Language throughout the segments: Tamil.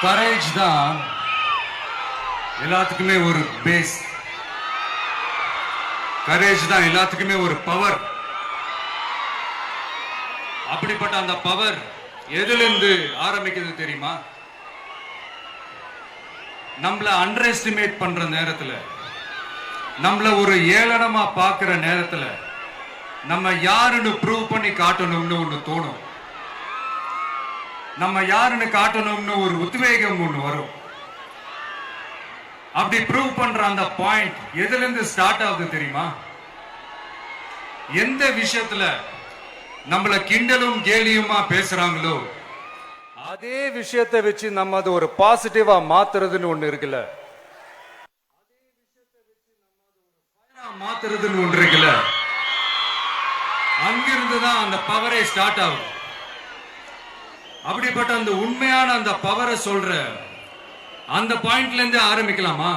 கரேஜ் தான் எல்லாத்துக்குமே ஒரு பேஸ். கரேஜ் தான் எல்லாத்துக்குமே ஒரு பவர். அப்படிப்பட்ட அந்த பவர் எதிலிருந்து ஆரம்பிக்குது தெரியுமா? நம்மள அண்டர் எஸ்டிமேட் பண்ற நேரத்துல, நம்மள ஒரு ஏளனமா பாக்குற நேரத்துல, நம்ம யாருன்னு ப்ரூவ் பண்ணி காட்டணும்னு ஒண்ணு தோணும். நம்ம யாருன்னு காட்டணும்னு ஒரு உத்வேகம் ஒண்ணு வரும். அப்படி ப்ரூவ் பண்ற அந்த பாயிண்ட் எதுல இருந்து ஸ்டார்ட் ஆகுது தெரியுமா? எந்த விஷயத்துல நம்மள கிண்டலும் கேலியுமா பேசுறாங்களோ அதே விஷயத்தை வச்சு நம்ம அது ஒரு பாசிட்டிவா மாத்துறதுன்னு ஒண்ணு இருக்குல்ல, மாத்துறதுன்னு ஒன்று இருக்குல்ல, அங்கிருந்துதான் அந்த பவரே ஸ்டார்ட் ஆகும். அப்படிப்பட்ட அந்த உண்மையான அந்த பவரை சொல்ற அந்த பாயிண்ட்ல இருந்து ஆரம்பிக்கலாமா?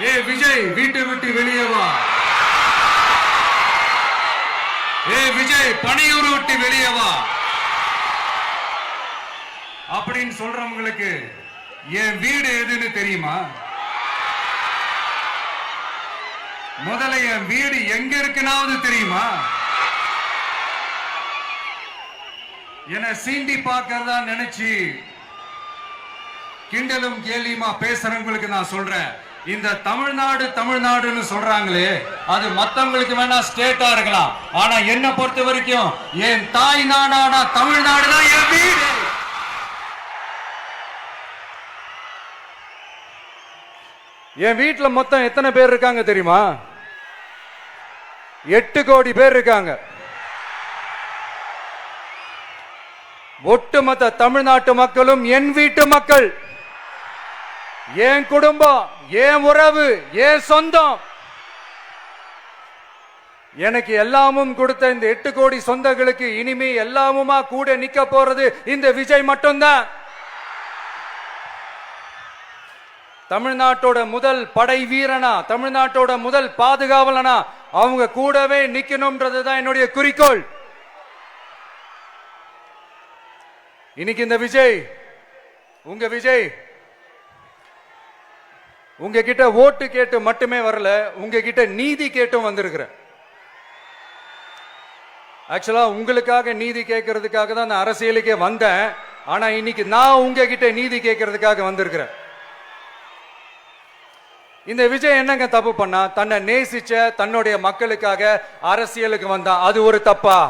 ஏ விஜய், வீட்டை விட்டு வெளியே வா. ஏ விஜய், பணியூர் விட்டு வெளியே வா அப்படின்னு சொல்றவங்களுக்கு என் வீடு எதுன்னு தெரியுமா? முதல்ல என் வீடு எங்க இருக்குனாவது தெரியுமா? என சீண்டி பார்க்கறதா நினைச்சு கிண்டலும் கேலியுமா பேசுறவங்களுக்கு நான் சொல்றேன், இந்த தமிழ்நாடு தமிழ்நாடுன்னு சொல்றாங்களே, அது மத்தவங்களுக்கு வேணா ஸ்டேட்டா இருக்கலாம். ஆனா என்ன பொறுத்த வரைக்கும் என் தாய் நாடான தமிழ்நாடு தான் என் வீடு. என் வீட்டுல மொத்தம் எத்தனை பேர் இருக்காங்க தெரியுமா? 8 கோடி பேர் இருக்காங்க. ஒட்டுமொத்த தமிழ்நாட்டு மக்களும் என் வீட்டு மக்கள், என் குடும்பம், என் உறவு, என் சொந்தம். எனக்கு எல்லாமும் கொடுத்த இந்த 8 கோடி சொந்தங்களுக்கு இனிமே எல்லாமுமா கூட நிக்க போறது இந்த விஜய் மட்டும்தான். தமிழ்நாட்டோட முதல் படை வீரனா, தமிழ்நாட்டோட முதல் பாதுகாவலனா அவங்க கூடவே நிக்கணும்ன்றதுதான் என்னுடைய குறிக்கோள். இன்னைக்கு இந்த விஜய், உங்க விஜய் உங்ககிட்ட ஓட்டு கேட்டு மட்டுமே வரல, உங்ககிட்ட நீதி கேட்டும் வந்திருக்கிற. ஆக்சுவலா உங்களுக்காக நீதி கேட்கறதுக்காக தான் நான் அரசியலுக்கே வந்தேன். ஆனா இன்னைக்கு நான் உங்ககிட்ட நீதி கேட்கறதுக்காக வந்திருக்கிறேன். இந்த விஜய் என்னங்க தப்பு பண்ணா? தன்னை நேசிச்ச தன்னுடைய மக்களுக்காக அரசியலுக்கு வந்தான். அது ஒரு தப்பா?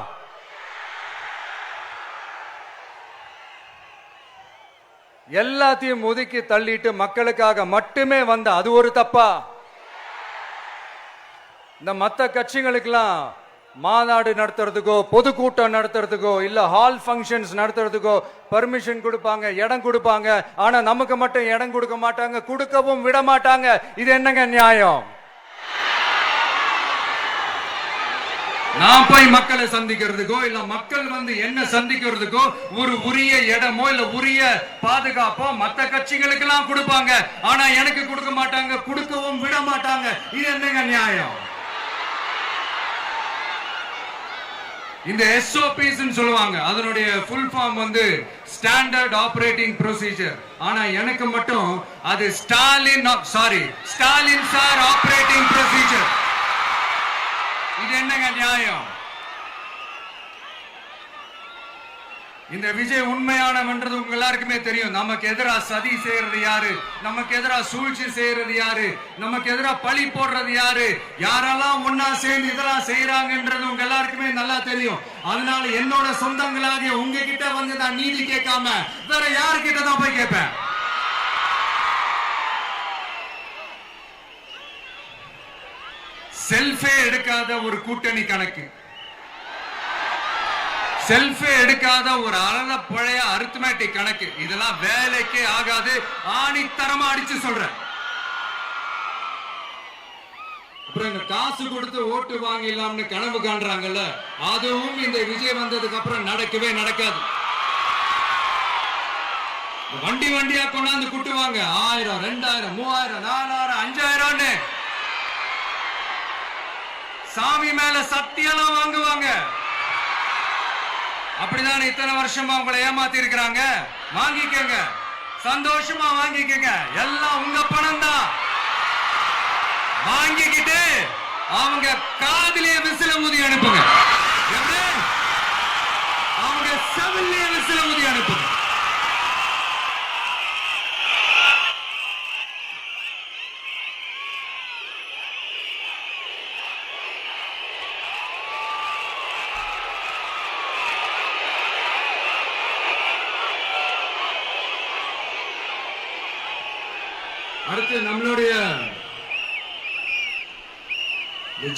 எல்லாத்தையும் ஒதுக்கி தள்ளிட்டு மக்களுக்காக மட்டுமே வந்த அது ஒரு தப்பா? இந்த மற்ற கட்சிகளுக்கெல்லாம் மாநாடு நடத்துறதுக்கோ பொதுக்கூட்டம் நடத்துறதுக்கோ இல்ல ஹால் ஃபங்க்ஷன்ஸ் நடத்துறதுக்கோ பர்மிஷன் கொடுப்பாங்க, இடம் கொடுப்பாங்க. ஆனா நமக்கு மட்டும் இடம் கொடுக்க மாட்டாங்க, கொடுக்கவும் விட மாட்டாங்க. இது என்னங்க நியாயம்? நான் போய் மக்களை சந்திக்கிறதுக்கோ இல்ல மக்கள் வந்து என்ன சந்திக்கிறதுக்கோ ஒரு உரிய இடமோ இல்ல உரிய பாதுகாப்போ மற்ற கட்சிகளுக்கு எல்லாம் கொடுப்பாங்க. ஆனா எனக்கு கொடுக்க மாட்டாங்க, கொடுக்கவும் விட மாட்டாங்க. இது என்னங்க நியாயம்? இந்த SOPs சொல்லுவாங்க, அதனுடைய ஃபுல் ஃபார்ம் வந்து ஸ்டாண்டர்ட் ஆபரேட்டிங் ப்ரொசீஜர். ஆனா எனக்கு மட்டும் அது ஸ்டாலின் சார் ஆபரேட்டிங் ப்ரொசீஜர். இது என்னங்க நியாயம்? இந்த விஜய் உண்மையானவன்றது உங்க எல்லாருக்குமே தெரியும். நமக்கு எதிராக சதி செய்யறது யாரு, நமக்கு எதிராக சூழ்ச்சி செய்யறது யாரு, நமக்கு எதிராக பழி போடுறது யாரு, யாரெல்லாம் ஒன்னா சேர்ந்து இதெல்லாம் செய்யறாங்கன்றது உங்க எல்லாருக்குமே நல்லா தெரியும். அதனால என்னோட சொந்தங்களாகிய உங்ககிட்ட வந்து நான் நீதி கேட்காம வேற யாருக்கிட்ட தான் போய் கேட்பேன்? செல்ஃபே எடுக்காத ஒரு கூட்டணி கணக்கு, செல்ஃபே எடுக்காத ஒரு அழக பழைய அரித்மெட்டிக் கணக்கு, இதெல்லாம் வேலைக்கே ஆகாது. ஆணித்தரமா அடிச்சு சொல்றேன். அப்புறம் இந்த காசு கொடுத்து ஓட்டு வாங்கிடலாம்னு கனவு காண்றாங்கல்ல, அதுவும் இந்த விஜய் வந்ததுக்கு அப்புறம் நடக்கவே நடக்காது. வண்டி வண்டியா கொண்டாந்து குட்டுவாங்க. 1000, 2000, 3000, 4000, 5000 சாமி மேல சத்தியெல்லாம் வாங்குவாங்க. அப்படிதான் இத்தனை வருஷமா உங்களை ஏமாத்தி இருக்கிறாங்க. வாங்கிக்கங்க, சந்தோஷமா வாங்கிக்கங்க. எல்லாம் உங்க பணம் தான். வாங்கிக்கிட்டு அவங்க காதிலே விசில ஊதி அனுப்புங்க. அவங்க செவிலே விசில ஊதி அனுப்புங்க. அடுத்து நம்மளுடைய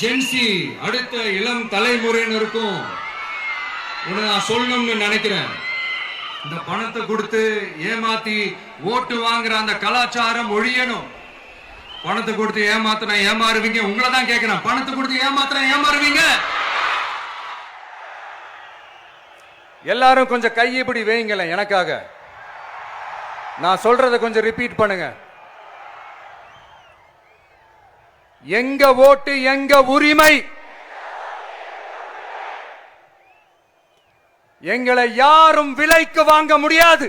ஜென்சி அடுத்த இளம் தலைமுறையினருக்கும் நான் சொல்லணும்னு நினைக்கிறேன். இந்த பணத்தை கொடுத்து ஏமாத்தி ஓட்டு வாங்குற அந்த கலாச்சாரம் ஒழியணும். பணத்தை கொடுத்து ஏமாத்தினா ஏமாறுவீங்க. உங்களை தான் கேட்கிறேன், பணத்தை கொடுத்து ஏமாத்தினா ஏமாறுவீங்க? எல்லாரும் கொஞ்சம் கையை இப்படி வைங்களேன் எனக்காக. நான் சொல்றதை கொஞ்சம் ரிப்பீட் பண்ணுங்க. எங்க ஓட்டு எங்க உரிமை. எங்களை யாரும் விலைக்கு வாங்க முடியாது.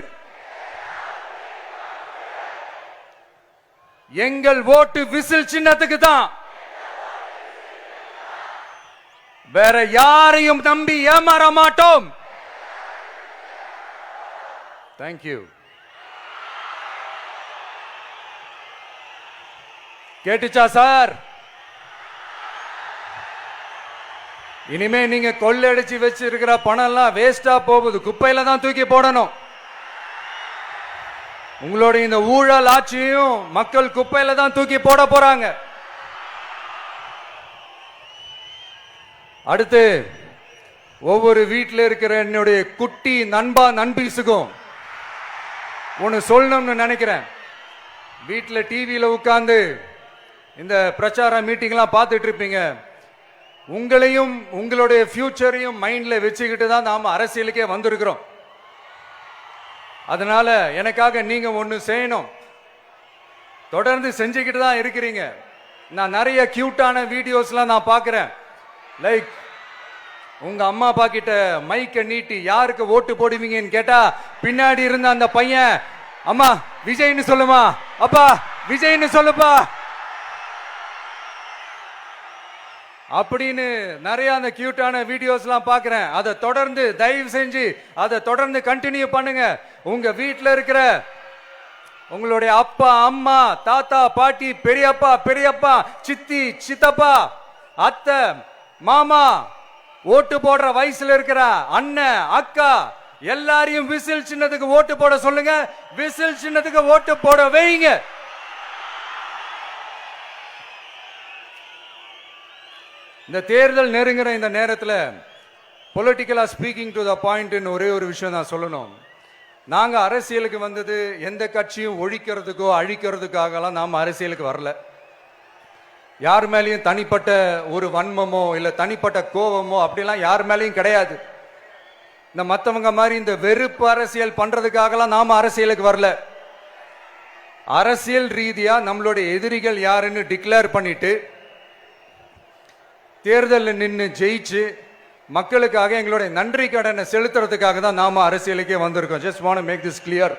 எங்கள் ஓட்டு விசில் சின்னத்துக்கு தான். வேற யாரையும் நம்பி ஏமாற மாட்டோம். தேங்க்யூ. கேட்டுச்சா சார்? இனிமே நீங்க கொள்ளடிச்சு வச்சிருக்கிற பணம் எல்லாம் வேஸ்டா போகுது. குப்பையில தான் தூக்கி போடணும். உங்களுடைய இந்த ஊழல் ஆட்சியும் மக்கள் குப்பையில தான் தூக்கி போட போறாங்க. அடுத்து ஒவ்வொரு வீட்டில் இருக்கிற என்னுடைய குட்டி நண்பா நண்பீசுக்கும் ஒன்னு சொல்லணும்னு நினைக்கிறேன். வீட்டில் டிவியில உட்கார்ந்து இந்த பிரச்சார மீட்டிங்லாம் பார்த்துட்டு இருப்பீங்க. உங்களையும் உங்களுடைய ஃபியூச்சரையும் மைண்ட்ல வச்சுக்கிட்டு தான் நாம அரசியலுக்கே வந்திருக்கிறோம். அதனால எனக்காக நீங்க ஒன்று செய்யணும். தொடர்ந்து செஞ்சுக்கிட்டு தான் இருக்கிறீங்க. நான் நிறைய கியூட்டான வீடியோஸ்லாம் நான் பார்க்குறேன். லைக் உங்க அம்மா அப்பா கிட்ட மைக்கை நீட்டி யாருக்கு ஓட்டு போடுவீங்கன்னு கேட்டா பின்னாடி இருந்த அந்த பையன், அம்மா விஜய்னு சொல்லுமா, அப்பா விஜய்னு சொல்லுப்பா அப்படின்னு நிறைய அந்த கியூட்டான வீடியோஸ்லாம் பார்க்குறேன். அதை தொடர்ந்து தயவு செஞ்சு அதை தொடர்ந்து கண்டினியூ பண்ணுங்க. உங்க வீட்டில் இருக்கிற உங்களுடைய அப்பா அம்மா தாத்தா பாட்டி பெரியப்பா பெரியப்பா சித்தி சித்தப்பா அத்தை மாமா ஓட்டு போடுற வயசுல இருக்கிற அண்ணன் அக்கா எல்லாரையும் விசில் சின்னத்துக்கு ஓட்டு போட சொல்லுங்க. விசில் சின்னத்துக்கு ஓட்டு போட வைங்க. இந்த தேர்தல் நெருங்குற இந்த நேரத்தில் பொலிட்டிக்கலா ஸ்பீக்கிங் டு த பாயிண்ட் ஒரே ஒரு விஷயம் நான் சொல்லணும். நாங்க அரசியலுக்கு வந்தது எந்த கட்சியும் ஒழிக்கிறதுக்கோ அழிக்கிறதுக்காகலாம் நாம் அரசியலுக்கு வரல. யார் மேலேயும் தனிப்பட்ட ஒரு வன்மமோ இல்ல தனிப்பட்ட கோபமோ அப்படிலாம் யார் மேலேயும் கிடையாது. இந்த மற்றவங்க மாதிரி இந்த வெறுப்பு அரசியல் பண்றதுக்காகலாம் நாம அரசியலுக்கு வரல. அரசியல் ரீதியா நம்மளுடைய எதிரிகள் யாருன்னு டிக்ளேர் பண்ணிட்டு தேர்தலில் நின்று ஜெயிச்சு மக்களுக்காக எங்களுடைய நன்றி கடனை செலுத்துறதுக்காக தான் நாம அரசியலுக்கே வந்திருக்கோம். Just want to make this clear.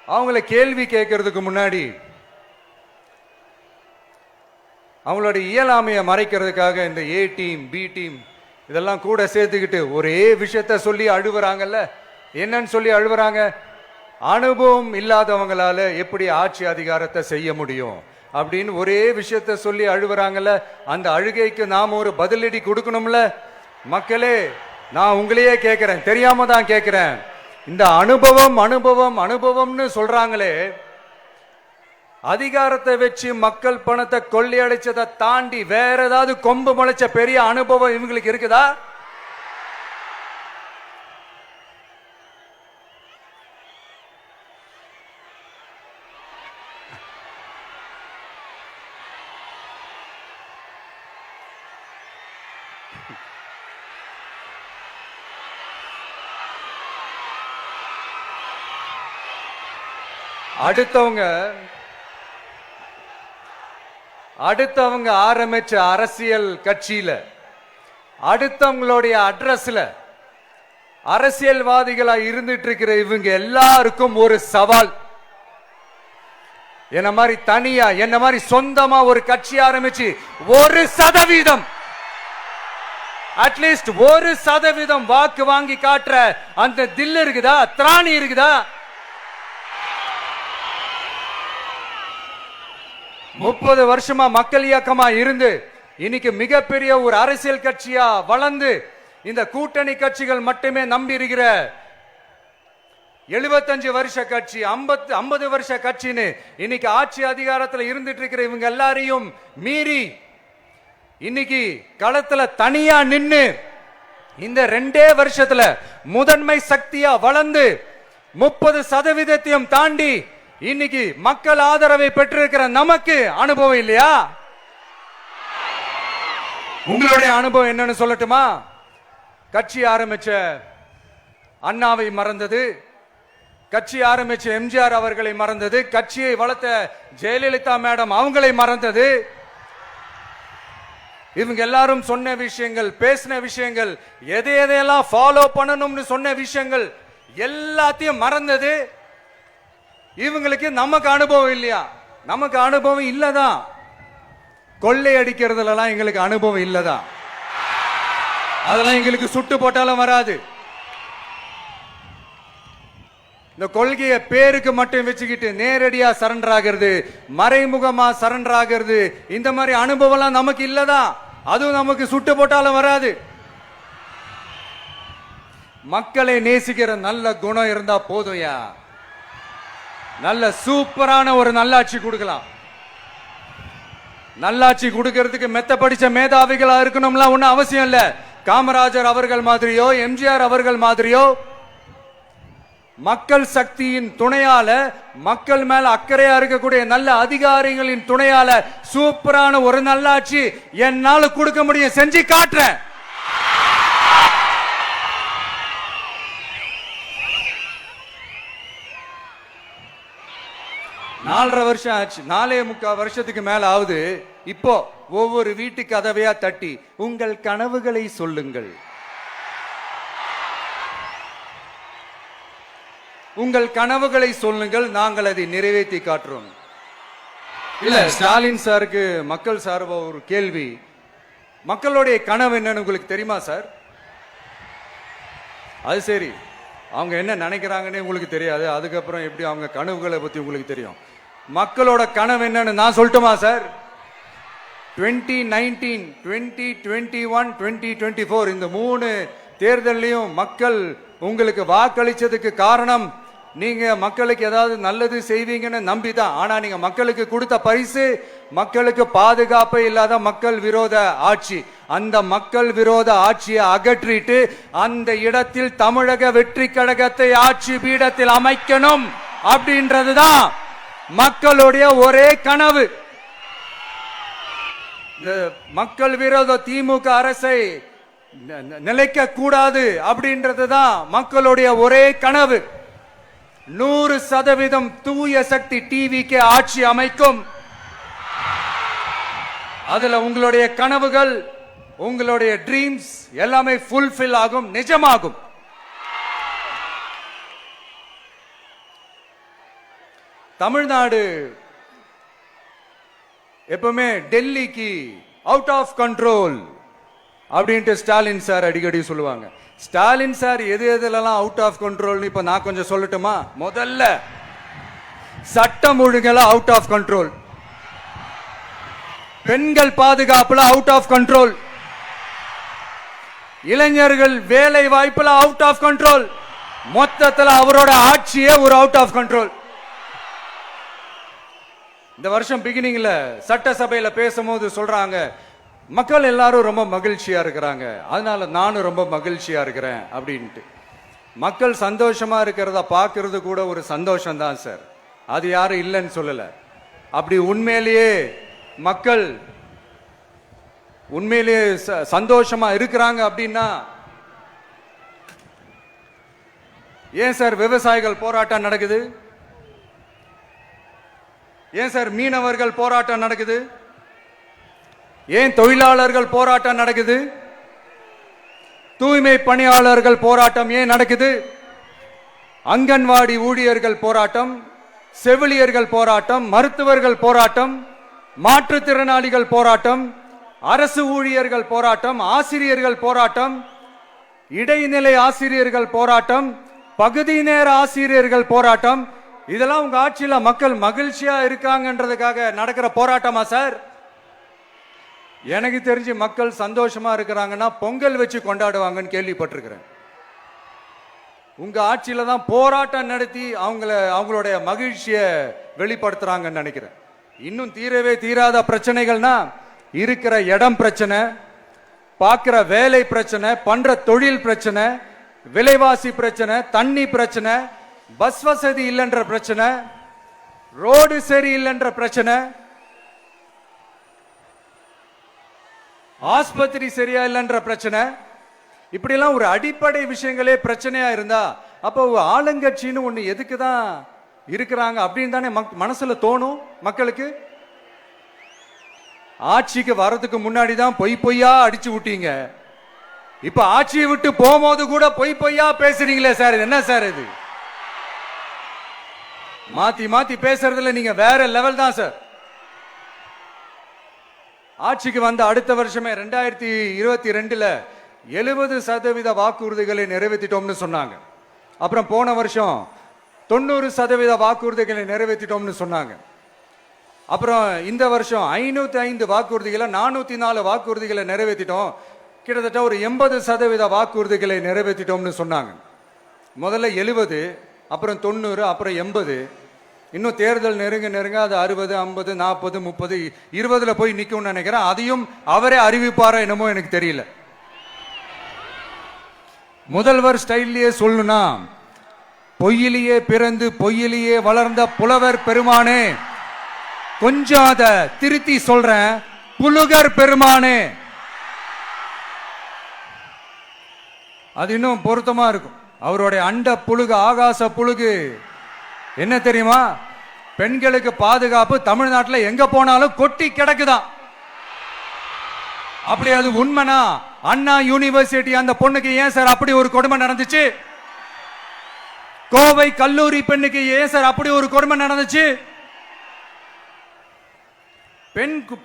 அவங்கள கேள்வி கேட்கறதுக்கு முன்னாடி அவங்களுடைய இயலாமையை மறைக்கிறதுக்காக இந்த ஏ டீம் பி டீம் இதெல்லாம் கூட சேர்த்துக்கிட்டு ஒரே விஷயத்த சொல்லி அழுவுறாங்கல்ல. என்னன்னு சொல்லி அழுவுறாங்க? அனுபவம் இல்லாதவங்களால எப்படி ஆட்சி அதிகாரத்தை செய்ய முடியும் அப்படின்னு ஒரே விஷயத்த சொல்லி அழுவுறாங்கல்ல. அந்த அழுகைக்கு நாம ஒரு பதிலடி கொடுக்கணும்ல. மக்களே, நான் உங்களையே கேட்கிறேன், தெரியாம தான் கேட்கிறேன். இந்த அனுபவம் அனுபவம் அனுபவம்னு சொல்றாங்களே, அதிகாரத்தை வச்சு மக்கள் பணத்தை கொள்ளையடிச்சதை தாண்டி வேற ஏதாவது கொம்பு முளைச்ச பெரிய அனுபவம் இவங்களுக்கு இருக்குதா? அடுத்தவங்க ஆரம்பிச்ச அரசியல் கட்சியில அடுத்தவங்களுடைய அட்ரஸ்ல அரசியல்வாதிகளா இருந்துட்டு இருக்கிற இவங்க எல்லாருக்கும் ஒரு சவால். என்ன மாதிரி தனியா என்ன மாதிரி சொந்தமா ஒரு கட்சி ஆரம்பிச்சு 1% அட்லீஸ்ட் 1% வாக்கு வாங்கி காட்டுற அந்த தில் இருக்குதா, திராணி இருக்குதா? 30 வருஷமா மக்கள் இயக்கமா இருந்து இன்னைக்கு மிகப்பெரிய ஒரு அரசியல் கட்சியா வளர்ந்து இந்த கூட்டணி கட்சிகள் மட்டுமே நம்பி இருக்கிற 75 வருஷ கட்சி 50 வருஷ கட்சின்னு இன்னைக்கு ஆட்சி அதிகாரத்தில் இருந்துட்டு இருக்கிற இவங்க எல்லாரையும் மீறி இன்னைக்கு களத்துல தனியா நின்னு இந்த 2 வருஷத்துல முதன்மை சக்தியா வளர்ந்து 30% தாண்டி இன்னைக்கு மக்கள் ஆதரவை பெற்றிருக்கிற நமக்கு அனுபவம் இல்லையா? உங்களுடைய அனுபவம் என்னன்னு சொல்லட்டுமா? கட்சி ஆரம்பிச்ச அண்ணாவை மறந்தது, கட்சி ஆரம்பிச்ச எம்ஜிஆர் அவர்களை மறந்தது, கட்சியை வளர்த்த ஜெயலலிதா மேடம் அவங்களை மறந்தது. இவங்க எல்லாரும் சொன்ன விஷயங்கள், பேசின விஷயங்கள், எதையெல்லாம் ஃபாலோ பண்ணணும்னு சொன்ன விஷயங்கள் எல்லாத்தையும் மறந்தது. இவங்களுக்கு நமக்கு அனுபவம் இல்லையா? நமக்கு அனுபவம் இல்லதான். கொள்ளை அடிக்கிறதுலாம் எங்களுக்கு அனுபவம் இல்லதான். அதெல்லாம் எங்களுக்கு சுட்டு போட்டாலும் வராது. இந்த கொள்கையை பேருக்கு மட்டும் வச்சுக்கிட்டு நேரடியா சரண்டர் ஆகிறது, மறைமுகமா சரண்டர் ஆகிறது, இந்த மாதிரி அனுபவம் நமக்கு இல்லதான். அதுவும் நமக்கு சுட்டு போட்டாலும் வராது. மக்களை நேசிக்கிற நல்ல குணம் இருந்தா போதும்யா. நல்ல சூப்பரான ஒரு நல்லாட்சி கொடுக்கலாம். நல்லாட்சி கொடுக்கிறதுக்கு மெத்த படிச்ச மேதாவிகளா இருக்கணும்லாம் ஒன்னும் அவசியம் இல்ல. காமராஜர் அவர்கள் மாதிரியோ எம்ஜிஆர் அவர்கள் மாதிரியோ மக்கள் சக்தியின் துணையால, மக்கள் மேல அக்கறையா இருக்கக்கூடிய நல்ல அதிகாரிகளின் துணையால சூப்பரான ஒரு நல்லாட்சி என்னால கொடுக்க முடியும். செஞ்சு காட்டுறேன். நாலரை வருஷம் ஆச்சு, 4.25 வருஷத்துக்கு மேல ஆகுது. இப்போ ஒவ்வொரு வீட்டு கதவையா தட்டி உங்கள் கனவுகளை சொல்லுங்கள், உங்கள் கனவுகளை சொல்லுங்கள், நாங்கள் அதை நிறைவேற்றி காட்டுறோம். இல்ல, ஸ்டாலின் சாருக்கு மக்கள் சார்பா ஒரு கேள்வி. மக்களுடைய கனவு என்னன்னு உங்களுக்கு தெரியுமா சார்? அது சரி, அவங்க என்ன நினைக்கிறாங்கன்னு உங்களுக்கு தெரியாது, அதுக்கப்புறம் எப்படி அவங்க கனவுகளை பத்தி உங்களுக்கு தெரியும். மக்களோட கனவு என்னன்னு நான் சொல்லட்டுமா சார்? 2019, 2021, 2024 இந்த 3 தேர்தலையும் மக்கள் உங்களுக்கு வாக்களிச்சதுக்கு காரணம் நீங்க மக்களுக்கு ஏதாவது நல்லது செய்வீங்கன்னு நம்பிதான். ஆனா நீங்க மக்களுக்கு கொடுத்த பரிசு மக்களுக்கு பாதுகாப்பு இல்லாத மக்கள் விரோத ஆட்சி. அந்த மக்கள் விரோத ஆட்சியை அகற்றிட்டு அந்த இடத்தில் தமிழக வெற்றி கழகத்தை ஆட்சி பீடத்தில் அமைக்கணும் அப்படின்றதுதான் மக்களுடைய ஒரே கனவு. மக்கள் விரோத திமுக அரசை நிலைக்க கூடாது அப்படின்றதுதான் மக்களுடைய ஒரே கனவு. 100% தூய சக்தி டிவிக்கு ஆட்சி அமைக்கும். அதுல உங்களுடைய கனவுகள், உங்களுடைய ட்ரீம்ஸ் எல்லாமே ஃபுல்ஃபில் ஆகும், நிஜமாகும். தமிழ்நாடு எப்பவுமே டெல்லிக்கு அவுட் ஆஃப் கண்ட்ரோல் அப்படின்ட்டு ஸ்டாலின் சார் அடிக்கடி சொல்லுவாங்க. ஸ்டாலின் சார் எது எதுலாம் அவுட் ஆஃப் கண்ட்ரோல் இப்ப நான் கொஞ்சம் சொல்லட்டுமா? முதல்ல சட்டம் ஒழுங்கல அவுட் ஆஃப் கண்ட்ரோல், பெண்கள் பாதுகாப்புல அவுட் ஆஃப் கண்ட்ரோல், இளைஞர்கள் வேலை வாய்ப்புல அவுட் ஆஃப் கண்ட்ரோல், மொத்தத்தில் அவரோட ஆட்சியே ஒரு அவுட் ஆஃப் கண்ட்ரோல். இந்த வருஷம் பிகினிங்ல சட்டசபையில பேசும்போது சொல்றாங்க, மக்கள் எல்லாரும் ரொம்ப மகிழ்ச்சியா இருக்கிறாங்க, அதனால நானும் ரொம்ப மகிழ்ச்சியா இருக்கிறேன் அப்படின்ட்டு. மக்கள் சந்தோஷமா இருக்கிறத பார்க்கறது கூட ஒரு சந்தோஷம் தான் சார், அது யாரும் இல்லைன்னு சொல்லல. அப்படி உண்மையிலேயே மக்கள் உண்மையிலேயே சந்தோஷமா இருக்கிறாங்க அப்படின்னா ஏன் சார் விவசாயிகள் போராட்டம் நடக்குது? ஏன் சார் மீனவர்கள் போராட்டம் நடக்குது? ஏன் தொழிலாளர்கள் போராட்டம் நடக்குது? தூய்மை பணியாளர்கள் போராட்டம் ஏன் நடக்குது? அங்கன்வாடி ஊழியர்கள் போராட்டம், செவிலியர்கள் போராட்டம், மருத்துவர்கள் போராட்டம், மாற்றுத்திறனாளிகள் போராட்டம், அரசு ஊழியர்கள் போராட்டம், ஆசிரியர்கள் போராட்டம், இடைநிலை ஆசிரியர்கள் போராட்டம், பகுதி நேர ஆசிரியர்கள் போராட்டம். இதெல்லாம் உங்க ஆட்சியில மக்கள் மகிழ்ச்சியா இருக்காங்கன்றதுக்காக நடக்கிற போராட்டமா சார்? எனக்கு தெரிஞ்சு மக்கள் சந்தோஷமா இருக்கிறாங்கன்னா பொங்கல் வச்சு கொண்டாடுவாங்கன்னு கேள்விப்பட்டிருக்கிறேன். உங்க ஆட்சியில தான் போராட்டம் நடத்தி அவங்களுடைய மகிழ்ச்சியை வெளிப்படுத்துறாங்கன்னு நினைக்கிறேன். இன்னும் தீரவே தீராத பிரச்சனைகள்னா இருக்கிற இடம் பிரச்சனை, பார்க்கிற வேலை பிரச்சனை, பண்ற தொழில் பிரச்சனை, விலைவாசி பிரச்சனை, தண்ணி பிரச்சனை, பஸ் வசதி இல்லைன்ற பிரச்சனை, ரோடு சரி இல்லைன்ற பிரச்சனை, ஆஸ்பத்திரி சரியா இல்லைன்ற பிரச்சனை. இப்படிலாம் ஒரு அடிப்படை விஷயங்களே பிரச்சனையா இருந்தா அப்போ ஆளுங்கட்சின்னு ஒண்ணு எதுக்கு தான் இருக்கிறாங்க அப்படின்னு தானே மனசுல தோணும் மக்களுக்கு. ஆட்சிக்கு வர்றதுக்கு முன்னாடி தான் பொய்யா அடிச்சு விட்டீங்க. இப்ப ஆட்சியை விட்டு போகும்போது கூட பொய்யா பேசுறீங்களே சார், இது என்ன சார் இது? மாத்தி மாத்தி பேசுறதுல நீங்க வேற லெவல் தான் சார். ஆட்சிக்கு வந்த அடுத்த வருஷமே 2022ல 70% வாக்குறுதிகளை நிறைவேற்றிட்டோம்னு சொன்னாங்க. அப்புறம் போன வருஷம் 90% வாக்குறுதிகளை நிறைவேற்றிட்டோம்னு சொன்னாங்க. அப்புறம் இந்த வருஷம் 505 வாக்குறுதிகளை 404 வாக்குறுதிகளை நிறைவேற்றிட்டோம். கிட்டத்தட்ட ஒரு 80% வாக்குறுதிகளை நிறைவேற்றிட்டோம்னு சொன்னாங்க. முதல்ல 70, அப்புறம் 90, அப்புறம் 80. இன்னும் தேர்தல் நெருங்க அது 60, 50, 40, 30, 20ல போய் நிக்கும்னு நினைக்கிறேன். அதையும் அவரே அறிவிப்பாரா என்னமோ எனக்கு தெரியல. முதல்வர் ஸ்டைல்லையே சொல்லணும்னா, பொய்யிலேயே பிறந்து பொய்யிலேயே வளர்ந்த புலவர் பெருமானே, கொஞ்சம் அத திருத்தி சொல்றேன், புலுகர் பெருமானே. அது இன்னும் பொருத்தமா இருக்கும். அவருடைய அண்ட புழுகு, ஆகாச புழுகு என்ன தெரியுமா? பெண்களுக்கு பாதுகாப்பு தமிழ்நாட்டில் எங்க போனாலும் கொட்டி கிடக்குதான். அப்படி அது உண்மைனா அண்ணா யூனிவர்சிட்டி அந்த பொண்ணுக்கு ஏன் சார் அப்படி ஒரு கொடுமை நடந்துச்சு? கோவை கல்லூரி பெண்ணுக்கு ஏன் சார் அப்படி ஒரு கொடுமை நடந்துச்சு?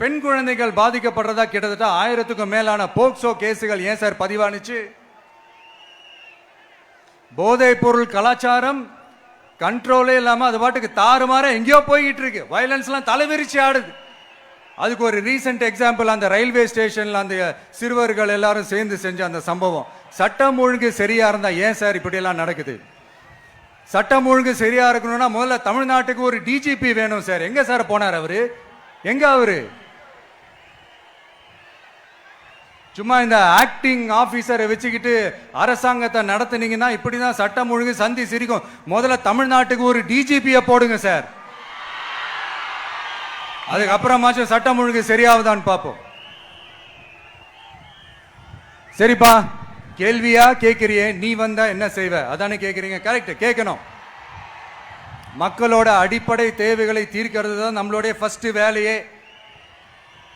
பெண் குழந்தைகள் பாதிக்கப்படுறதா கிட்டத்தட்ட 1000க்கும் மேலான போக்சோ கேசுகள் ஏன் சார் பதிவானுச்சு? போதைப் பொருள் கலாச்சாரம் கண்ட்ரோலே இல்லாம அது பாட்டுக்கு தாறுமாற எங்கேயோ போய்கிட்டு இருக்கு. வயலன்ஸ்லாம் தலைவிரிச்சு ஆடுது. அதுக்கு ஒரு ரீசெண்ட் எக்ஸாம்பிள், அந்த ரயில்வே ஸ்டேஷன்ல அந்த சிறுவர்கள் எல்லாரும் சேர்ந்து செஞ்ச அந்த சம்பவம். சட்டம் ஒழுங்கு சரியா இருந்தா ஏன் சார் இப்படி எல்லாம் நடக்குது? சட்டம் ஒழுங்கு சரியா இருக்கணும்னா முதல்ல தமிழ்நாட்டுக்கு ஒரு டிஜிபி வேணும் சார். எங்க சார் போனார் அவரு? எங்க அவரு? சும்மா இந்த ஆக்டிங் ஆபீசரை வச்சுக்கிட்டு அரசாங்கத்தை நடத்துனீங்கன்னா இப்படிதான் சட்டம் ஒழுங்கு சந்தி சிரிக்கும். முதல்ல தமிழ்நாட்டுக்கு ஒரு டிஜிபியை போடுங்க சார். அதுக்கப்புறமாச்சும் சட்டம் ஒழுங்கு சரியாவதான்னு பார்ப்போம். சரிப்பா, கேள்வியா கேட்கிறியே, நீ வந்தா என்ன செய்வ அதானே கேட்கிறீங்க. கரெக்ட், கேட்கணும். மக்களோட அடிப்படை தேவைகளை தீர்க்கிறது தான் நம்மளுடைய ஃபர்ஸ்ட் வேலையே.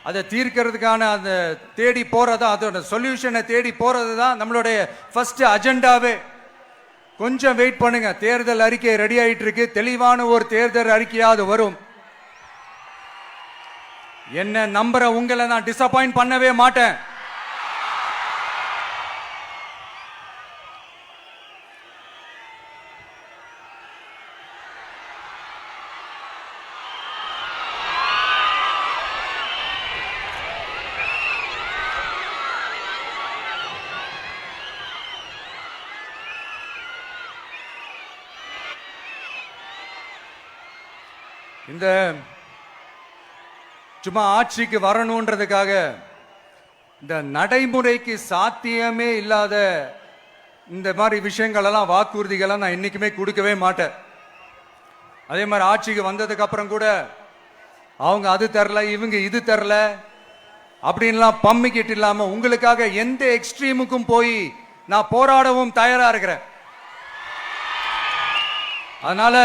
அதை தீர்க்கிறதுக்கான அந்த தேடி போறதா, அதோட சொல்யூஷனை தேடி போறது தான் நம்மளுடைய ஃபர்ஸ்ட் அஜெண்டாவே. கொஞ்சம் வெயிட் பண்ணுங்க, தேர்தல் அறிக்கை ரெடி ஆயிட்டு இருக்கு. தெளிவான ஒரு தேர்தல் அறிக்கையாவது வரும். என்ன நம்புற உங்களை நான் டிசப்பாயிண்ட் பண்ணவே மாட்டேன். இந்த சும்மா ஆட்சிக்கு வரணுன்றதுக்காக இந்த நடைமுறைக்கு சாத்தியமே இல்லாத இந்த மாதிரி விஷயங்கள் எல்லாம், வாக்குறுதிகளை நான் என்னைக்குமே கொடுக்கவே மாட்டேன். அதே மாதிரி ஆட்சிக்கு வந்ததுக்கு அப்புறம் கூட அவங்க அது தரல, இவங்க இது தரல அப்படின்லாம் பம்மிக்கிட்டு இல்லாம உங்களுக்காக எந்த எக்ஸ்ட்ரீமுக்கும் போய் நான் போராடவும் தயாரா இருக்கிறேன். அதனால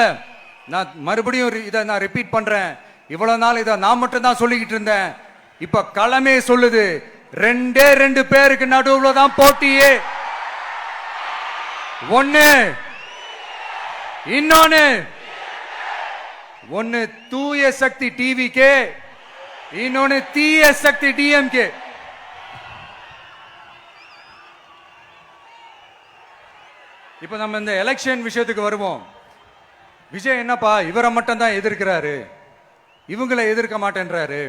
நான் மறுபடியும் இதை நான் ரிப்பீட் பண்றேன். இவ்வளவு நாள் இதை நான் மட்டும் தான் சொல்லிக்கிட்டு இருந்தேன். இப்ப களமே சொல்லுது, ரெண்டே ரெண்டு பேருக்கு நடுவுல தான் போட்டியே. ஒன்னு ஒன்னு தூய சக்தி டிவிகே, இன்னொன்னு தீய சக்தி டிஎம்கே. இப்ப நம்ம இந்த எலெக்ஷன் விஷயத்துக்கு வருவோம். விஜய் என்னப்பா இவரை மட்டும் தான் எதிர்க்கிறாரு, இவங்களை எதிர்க்க மாட்டேன்றாரு,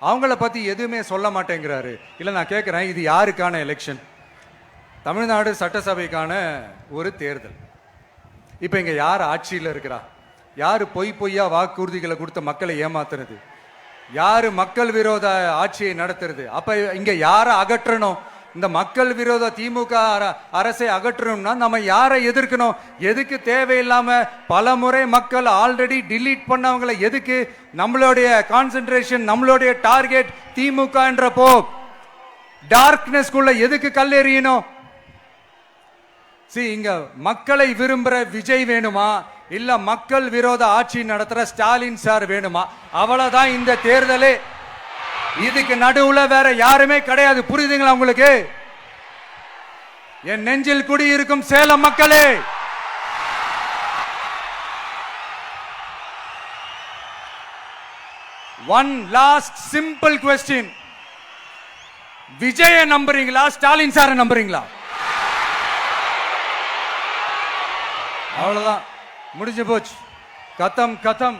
அவங்கள பத்தி எதுவுமே சொல்ல மாட்டேங்கிறாரு. இல்ல நான் கேட்கிறேன், இது யாருக்கான எலெக்ஷன்? தமிழ்நாடு சட்டசபைக்கான ஒரு தேர்தல். இப்ப இங்க யார் ஆட்சியில் இருக்கிறா? யாரு பொய்யா வாக்குறுதிகளை கொடுத்த மக்களை ஏமாத்துறது? யாரு மக்கள் விரோத ஆட்சியை நடத்துறது? அப்ப இங்க யாரை அகற்றணும்? இந்த மக்கள் விரோத திமுக அரசை அகற்றணும்னா நம்ம யாரை எதிர்க்கணும்? எதுக்கு தேவையில்லாம பல முறை மக்கள் ஆல்ரெடி டிலீட் பண்ணவங்களை எதுக்கு நம்மளுடைய கான்சென்ட்ரேஷன், நம்மளுடைய டார்கெட் திமுக என்றப்போ டார்க்னஸ் குள்ள எதுக்கு கல்லெறியணும்? இங்க மக்களை விரும்புற விஜய் வேணுமா, இல்ல மக்கள் விரோத ஆட்சி நடத்துற ஸ்டாலின் சார் வேணுமா? அவ்வளவுதான் இந்த தேர்தலே. இதுக்கு நடுவுல வேற யாருமே கிடையாது. புரியுதுங்களா உங்களுக்கு? என் நெஞ்சில் குடியிருக்கும் சேலம் மக்களே, one last simple question. Vijaya நம்புறீங்களா, ஸ்டாலின் சார நம்புறீங்களா? அவ்வளவுதான், முடிஞ்சு போச்சு. கதம் கதம்.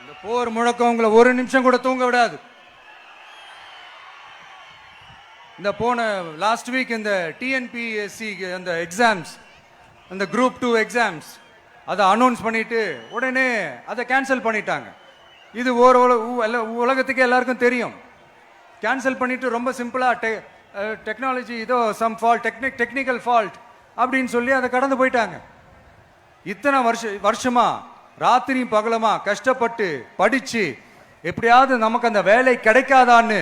இந்த போர் முழக்கம் உங்களை ஒரு நிமிஷம் கூட தூங்க விடாது. இந்த போன லாஸ்ட் வீக் இந்த டிஎன்பிஎஸ்சி அந்த எக்ஸாம்ஸ், அந்த குரூப் 2 எக்ஸாம்ஸ் அதை அனௌன்ஸ் பண்ணிட்டு உடனே அதை கேன்சல் பண்ணிட்டாங்க. இது ஒரு உலகத்துக்கு எல்லாருக்கும் தெரியும். கேன்சல் பண்ணிட்டு ரொம்ப சிம்பிளா டெக்னாலஜி இதோ சம் ஃபால்ட், டெக்னிக்கல் ஃபால்ட் அப்படின்னு சொல்லி அதை கடந்து போயிட்டாங்க. இத்தனை வருஷமா ராத்திரி பகலமா கஷ்டப்பட்டு படிச்சு எப்படியாவது நமக்கு அந்த வேலை கிடைக்காதான்னு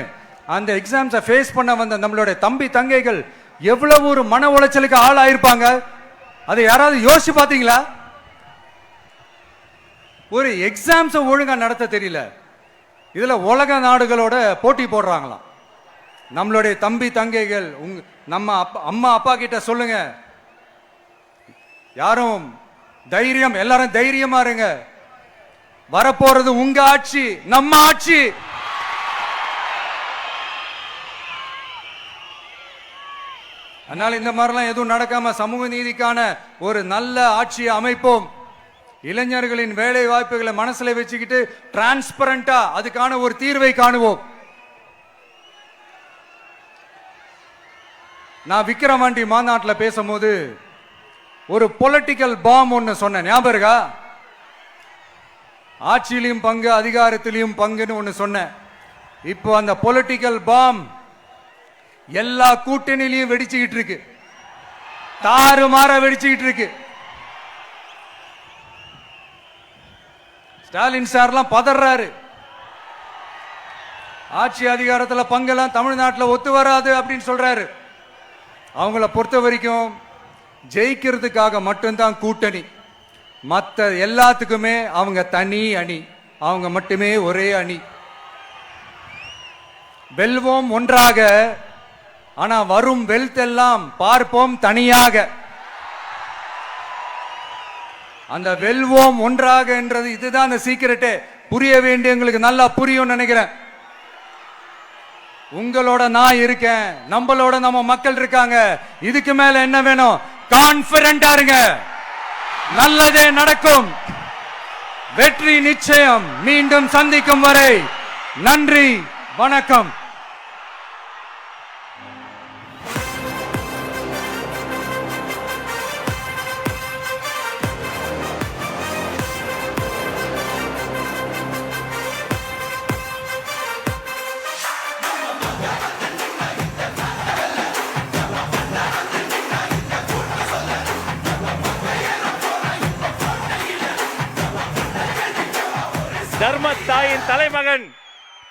அந்த எக்ஸாம்ஸை ஃபேஸ் பண்ண வந்த நம்மளுடைய தம்பி தங்கைகள் எவ்வளவு ஒரு மன உளைச்சலுக்கு ஆளாயிருப்பாங்க. அதை யாராவது யோசிச்சு பார்த்தீங்களா? ஒரு எக்ஸாம்ஸை ஒழுங்கா நடத்த தெரியல, இதுல உலக நாடுகளோட போட்டி போடுறாங்களாம். நம்மளுடைய தம்பி தங்கைகள் நம்ம அம்மா அப்பா கிட்ட சொல்லுங்க, யாரும் தைரியம், எல்லாரும் தைரியமா இருங்க. வரப்போறது உங்க ஆட்சி, நம்ம ஆட்சி. அதனால இந்த மாதிரிலாம் எதுவும் நடக்காம சமூக நீதிக்கான ஒரு நல்ல ஆட்சியை அமைப்போம். இளைஞர்களின் வேலை வாய்ப்புகளை மனசுல வச்சுக்கிட்டு டிரான்ஸ்பரண்டா அதுக்கான ஒரு தீர்வை காணுவோம். நான் விக்கிரவாண்டி மாநாட்டில் பேசும்போது ஒரு பொலிட்டிக்கல் பாம் ஒன்னு சொன்னேன், ஞாபகம் இருக்கா? ஆட்சியிலையும் பங்கு, அதிகாரத்திலையும் பங்குன்னு ஒன்னு சொன்னேன். இப்போ அந்த பொலிட்டிக்கல் பாம் எல்லா கூட்டணியிலையும் வெடிச்சுக்கிட்டு இருக்கு, தாறுமாற வெடிச்சுக்கிட்டு இருக்கு. ஸ்டாலின் சார்லாம் பதறாரு. ஆட்சி அதிகாரத்தில் பங்கெல்லாம் தமிழ்நாட்டில் ஒத்து வராது அப்படின்னு சொல்றாரு. அவங்கள பொறுத்த வரைக்கும் ஜெயிக்கிறதுக்காக மட்டும்தான் கூட்டணி, மற்ற எல்லாத்துக்குமே அவங்க தனி அணி, அவங்க மட்டுமே ஒரே அணி. வெல்வோம் ஒன்றாக, ஆனா வரும் வெல்த் எல்லாம் பார்ப்போம் தனியாக. அந்த வெல்வோம் ஒன்றாக என்றது இதுதான் அந்த சீக்கிரட்டே. புரிய வேண்டியவங்களுக்கு நல்லா புரியும் நினைக்கிறேன். உங்களோட நான் இருக்கேன், நம்மளோட நம்ம மக்கள் இருக்காங்க. இதுக்கு மேல என்ன வேணும்? கான்பிடென்டா இருங்க, நல்லதே நடக்கும், வெற்றி நிச்சயம். மீண்டும் சந்திக்கும் வரை நன்றி, வணக்கம். தர்மத்தாயின் தலைமகன்,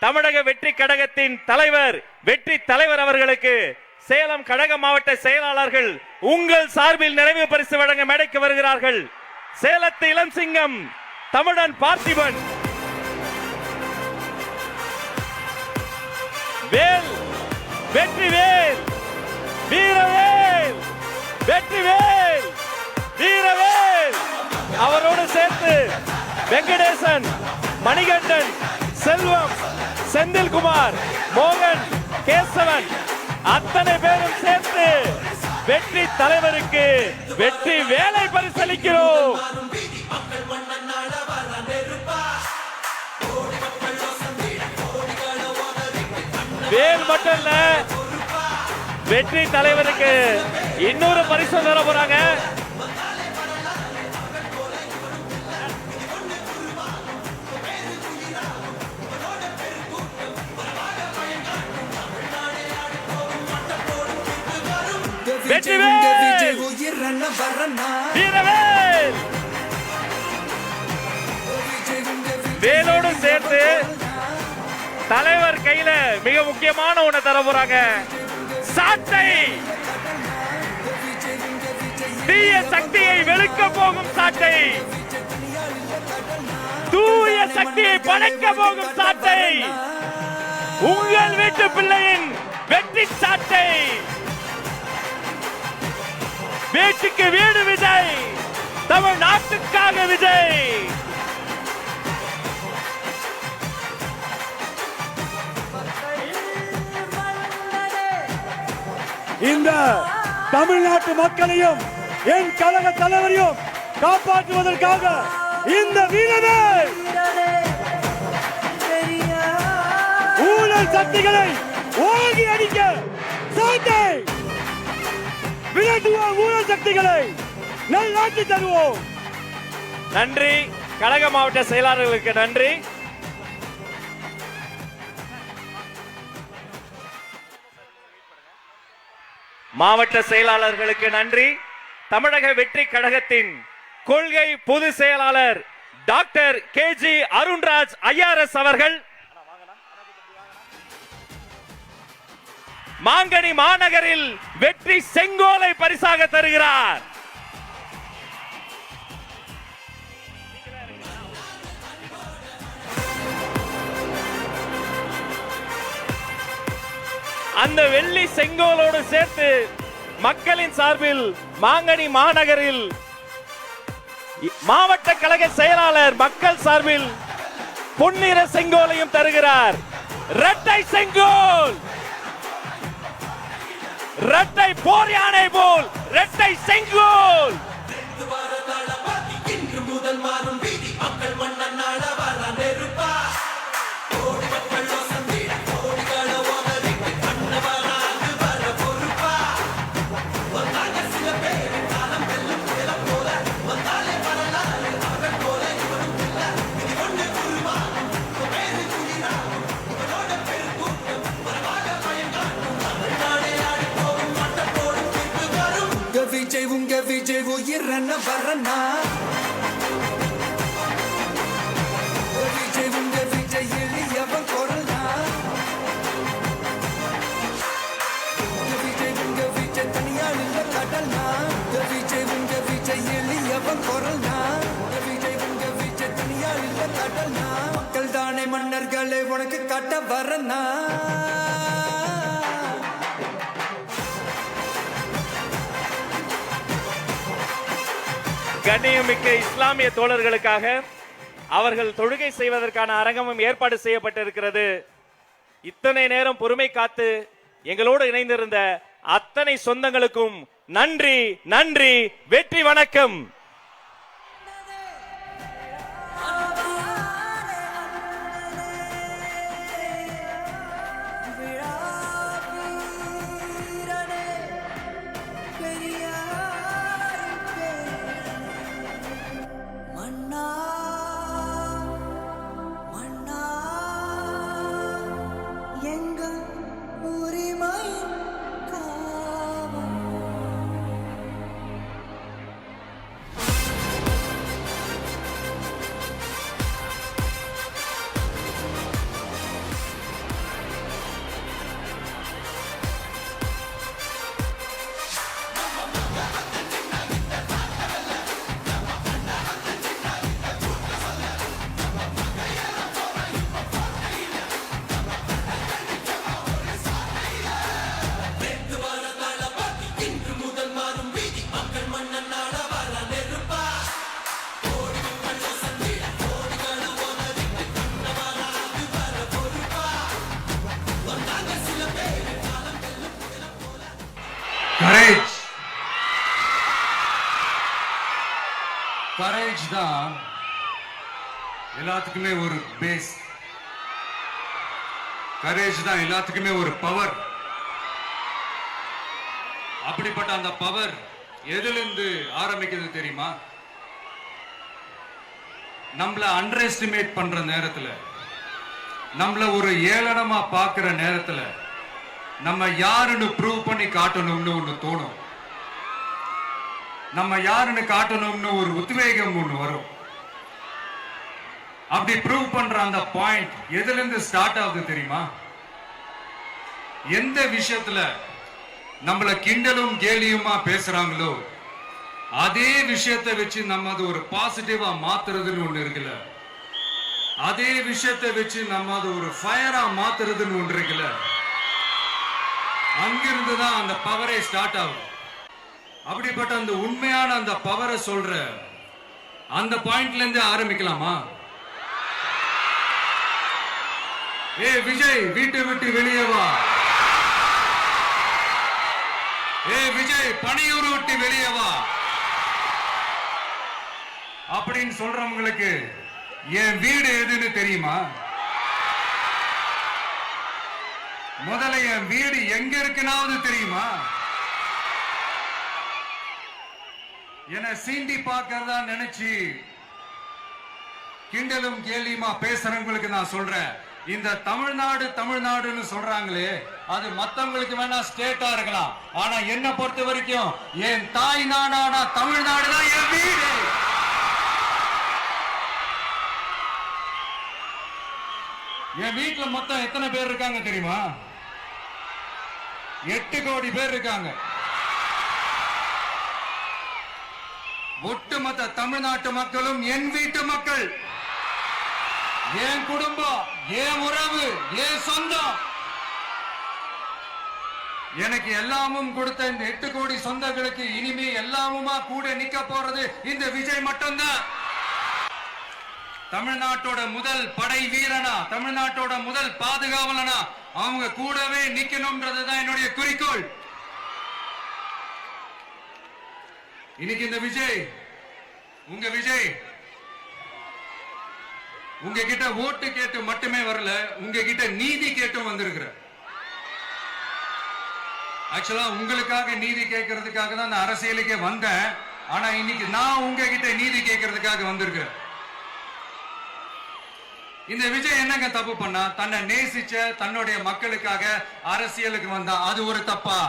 தமிழக வெற்றி கழகத்தின் தலைவர், வெற்றி தலைவர் அவர்களுக்கு சேலம் கழக மாவட்ட செயலாளர்கள் உங்கள் சார்பில் நிறைவு பரிசு வழங்க மேடைக்கு வருகிறார்கள். சேலத்து இளம் சிங்கம் தமிழன் பார்த்திபன், வேல் வெற்றிவேல், வீரவேல் வெற்றிவேல், வீரவேல். அவரோடு சேர்த்து வெங்கடேசன், மணிகண்டன், செல்வம், செந்தில்குமார், மோகன், கேசவன் அத்தனை பேரும் சேர்த்து வெற்றி தலைவருக்கு வெற்றி வேலை பரிசளிக்கிறோம். வேல் மட்டும் இல்ல, வெற்றி தலைவருக்கு இன்னொரு பரிசு தர போறாங்க. வெற்றிவேல், வீரவேல். வேலோடு சேர்த்து தலைவர் கையில மிக முக்கியமான ஒண்ணு தர போறாங்க. சாட்டை, தீய சக்தியை வெளுக்க போகும் சாட்டை, தூய சக்தியை படைக்க போகும் சாட்டை, உங்கள் வீட்டு பிள்ளையின் வெற்றி சாட்டை. வீட்டுக்கு வீடு விஜய், தமிழ்நாட்டுக்காக விஜய். இந்த தமிழ்நாட்டு மக்களையும் என் கழக தலைவரையும் காப்பாற்றுவதற்காக இந்த வீரவேல் ஊழல் சக்திகளை ஓங்கி அடிக்க சாட்டை விரட்டுவோம், ஊழல் சக்திகளை நல்லாக்கி தருவோம். நன்றி. கழக மாவட்ட செயலாளர்களுக்கு நன்றி. மாவட்ட செயலாளர்களுக்கு நன்றி. தமிழக வெற்றி கழகத்தின் கொள்கை பொதுச் செயலாளர் டாக்டர் KG அருண்ராஜ் IRS அவர்கள் மாங்கனி மாநகரில் வெற்றி செங்கோலை பரிசாக தருகிறார். அந்த வெள்ளி செங்கோலோடு சேர்த்து மக்களின் சார்பில் மாங்கனி மாநகரில் மாவட்ட கழக செயலாளர் மக்கள் சார்பில் பொன்னிற செங்கோலையும் தருகிறார். இரட்டை செங்கோல், இரட்டை போர் யானை போல் இரட்டை செங்கோல். உங்க விஜய் உயிரன வரனா, விஜய் உங்க விஜய் எளியவன் குரலா, விஜய் உங்க விஜய் தனியால் இல்ல கடலா, விஜய் உங்க விஜய் எளியவன் குரலா, விஜய் உங்க விஜய் தனியால் இல்ல கடலா, மக்கள் தானே மன்னர்களை உனக்கு காட்ட வரனா. கண்ணியமிக்க இஸ்லாமிய தோழர்களுக்காக அவர்கள் தொழுகை செய்வதற்கான அரங்கமும் ஏற்பாடு செய்யப்பட்டிருக்கிறது. இத்தனை நேரம் பொறுமை காத்து எங்களோடு இணைந்திருந்த அத்தனை சொந்தங்களுக்கும் நன்றி, நன்றி, வெற்றி, வணக்கம். கரேஜ் தான் எல்லாத்துக்குமே ஒரு பேஸ். கரேஜ் தான் எல்லாத்துக்குமே ஒரு பவர். அப்படிப்பட்ட அந்த பவர் எதிலிருந்து ஆரம்பிக்கிறது தெரியுமா? நம்மள அண்டர் எஸ்டிமேட் பண்ற நேரத்துல, நம்மள ஒரு ஏளனமா பார்க்கிற நேரத்துல, நம்ம யாருன்னு ப்ரூவ் பண்ணி காட்டணும்னு ஒண்ணு தோணும். நம்ம யாருன்னு காட்டணும்னு ஒரு உத்வேகம் ஒண்ணு வரும். அப்படி ப்ரூவ் பண்ற அந்த பாயிண்ட் எதுல இருந்து ஸ்டார்ட் ஆகுது தெரியுமா? எந்த விஷயத்துல நம்மள கிண்டலும் கேலியுமா பேசுறாங்களோ அதே விஷயத்தை வச்சு நம்ம அது ஒரு பாசிட்டிவா மாத்துறதுன்னு ஒண்ணு இருக்குல்ல, அதே விஷயத்தை வச்சு நம்ம அது ஒரு ஃபயரா மாத்துறதுன்னு ஒன்று இருக்குல்ல, அங்கிருந்து தான் அந்த பவரே ஸ்டார்ட் ஆகும். அப்படிப்பட்ட அந்த உண்மையான அந்த பவரை சொல்ற அந்த பாயிண்ட்ல இருந்து ஆரம்பிக்கலாமா? ஏ விஜய், வீட்டை விட்டு வெளியே வா. ஏ விஜய், பணியூர் விட்டு வெளியே வா அப்படின்னு சொல்றவங்களுக்கு என் வீடு எதுன்னு தெரியுமா? முதல்ல என் வீடு எங்க இருக்குனாவது தெரியுமா? என சீண்டி பார்க்கறதா நினைச்சு கிண்டலும் கேலியுமா பேசுறவங்களுக்கு நான் சொல்றேன், இந்த தமிழ்நாடு தமிழ்நாடுன்னு சொல்றாங்களே, அது மத்தவங்களுக்கு வேணா ஸ்டேட்டா இருக்கலாம். ஆனா என்ன பொறுத்த வரைக்கும் என் தாய் நாடான தமிழ்நாடு தான் என் வீடு. என் வீட்டுல மொத்தம் எத்தனை பேர் இருக்காங்க தெரியுமா? 8 கோடி பேர் இருக்காங்க. ஒட்டுமொத்த தமிழ்நாட்டு மக்களும் என் வீட்டு மக்கள், என் குடும்பம், என் உறவு, என் சொந்தம். எனக்கு எல்லாமும் கொடுத்த இந்த 8 கோடி சொந்தங்களுக்கு இனிமே எல்லாமுமா கூட நிக்க போறது இந்த விஜய் மட்டும்தான். தமிழ்நாட்டோட முதல் படை வீரனா, தமிழ்நாட்டோட முதல் பாதுகாவலனா அவங்க கூடவே நிக்கணும்ன்றதுதான் என்னுடைய குறிக்கோள். இன்னைக்கு இந்த விஜய், உங்க விஜய் உங்ககிட்ட ஓட்டு கேட்டு மட்டுமே வரல, உங்ககிட்ட நீதி கேட்டும் வந்திருக்கிற. ஆக்சுவலா உங்களுக்காக நீதி கேட்கறதுக்காக தான் நான் அரசியலுக்கே வந்தேன். ஆனா இன்னைக்கு நான் உங்ககிட்ட நீதி கேட்கறதுக்காக வந்திருக்கேன். இந்த விஜய் என்னங்க தப்பு பண்ணா? தன்னை நேசிச்ச தன்னுடைய மக்களுக்காக அரசியலுக்கு வந்தா அது ஒரு தப்பா?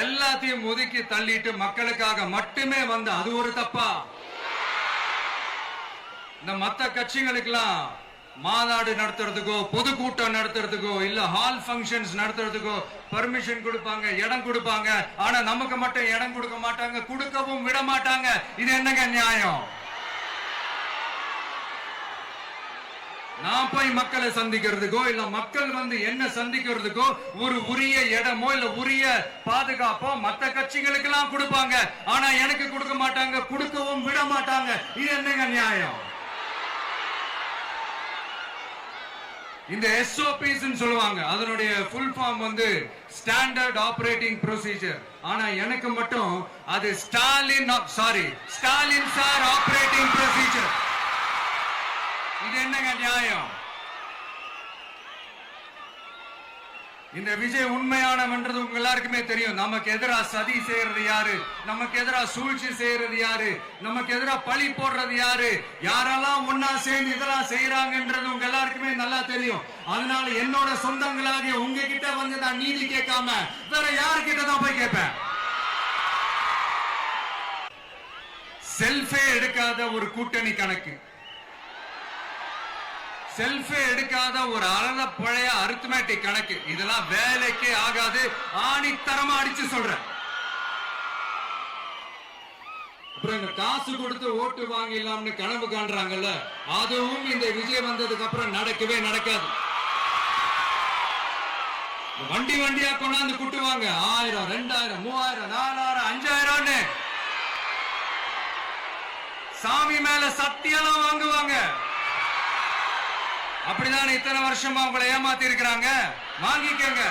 எல்லாத்தையும் ஒதுக்கி தள்ளிட்டு மக்களுக்காக மட்டுமே வந்த அது ஒரு தப்பா? இந்த மத்த கட்சிகளுக்கெல்லாம் மாநாடு நடத்துறதுக்கோ பொதுக்கூட்டம் நடத்துறதுக்கோ இல்ல ஹால் ஃபங்க்ஷன்ஸ் நடத்துறதுக்கோ பர்மிஷன் கொடுப்பாங்க, இடம் கொடுப்பாங்க. ஆனா நமக்கு மட்டும் இடம் கொடுக்க மாட்டாங்க, கொடுக்கவும் விட மாட்டாங்க. இது என்னங்க நியாயம்? நான் போய் மக்களை சந்திக்கிறதுக்கோ இல்ல மக்கள் வந்து என்ன சந்திக்கிறதுக்கோ ஒரு உரிய இடமோ இல்ல உரிய பாதுகாப்போ மத்த கட்சிகளுக்கு எல்லாம் கொடுப்பாங்க. ஆனா எனக்கு கொடுக்க மாட்டாங்க, கொடுக்கவும் விட மாட்டாங்க. இது என்னங்க நியாயம்? இந்த SOPs சொல்லுவாங்க, அதனுடைய ஃபுல் ஃபார்ம் வந்து ஸ்டாண்டர்ட் ஆபரேட்டிங் ப்ரொசீஜர். ஆனா எனக்கு மட்டும் அது ஸ்டாலின் சார் ஆபரேட்டிங் ப்ரொசீஜர். இது என்னங்க நியாயம்? இந்த விஜய் உண்மையானவன்றது உங்க எல்லாருக்குமே தெரியும். நமக்கு எதிரா சதி செய்யறது யாரு, நமக்கு எதிரா சூழ்ச்சி செய்யறது யாரு, நமக்கு எதிரா பழி போடுறது யாரு, யாரெல்லாம் ஒன்னா சேர்ந்து இதெல்லாம் செய்யறாங்கன்றது உங்க எல்லாருக்குமே நல்லா தெரியும். அதனால என்னோட சொந்தங்களாகிய உங்ககிட்ட வந்து நான் நீதி கேட்காம வேற யாருக்கிட்ட தான் போய் கேட்பேன்? செல்ஃபே எடுக்காத ஒரு கூட்டணி கணக்கு, செல்ஃபே எடுக்காத ஒரு அறத பழைய அரித்மேட்டிக் கணக்கு, இதெல்லாம் வேலைக்கே ஆகாது. ஆணித்தரமா அடிச்சு சொல்றேன். அப்புறம் காசு கொடுத்து ஓட்டு வாங்கிடலாம்னு கனவு காண்றாங்கல்ல, அதுவும் இந்த விஜய் வந்ததுக்கு அப்புறம் நடக்கவே நடக்காது. வண்டி வண்டியா கொண்டாந்து குட்டுவாங்க. 1000, 2000, 3000, 4000, 5000 சாமி மேல சத்தியெல்லாம் வாங்குவாங்க. அப்படிதான் இத்தனை வருஷமா உங்களை ஏமாத்தி இருக்கிறாங்க. வாங்கிக்கங்க,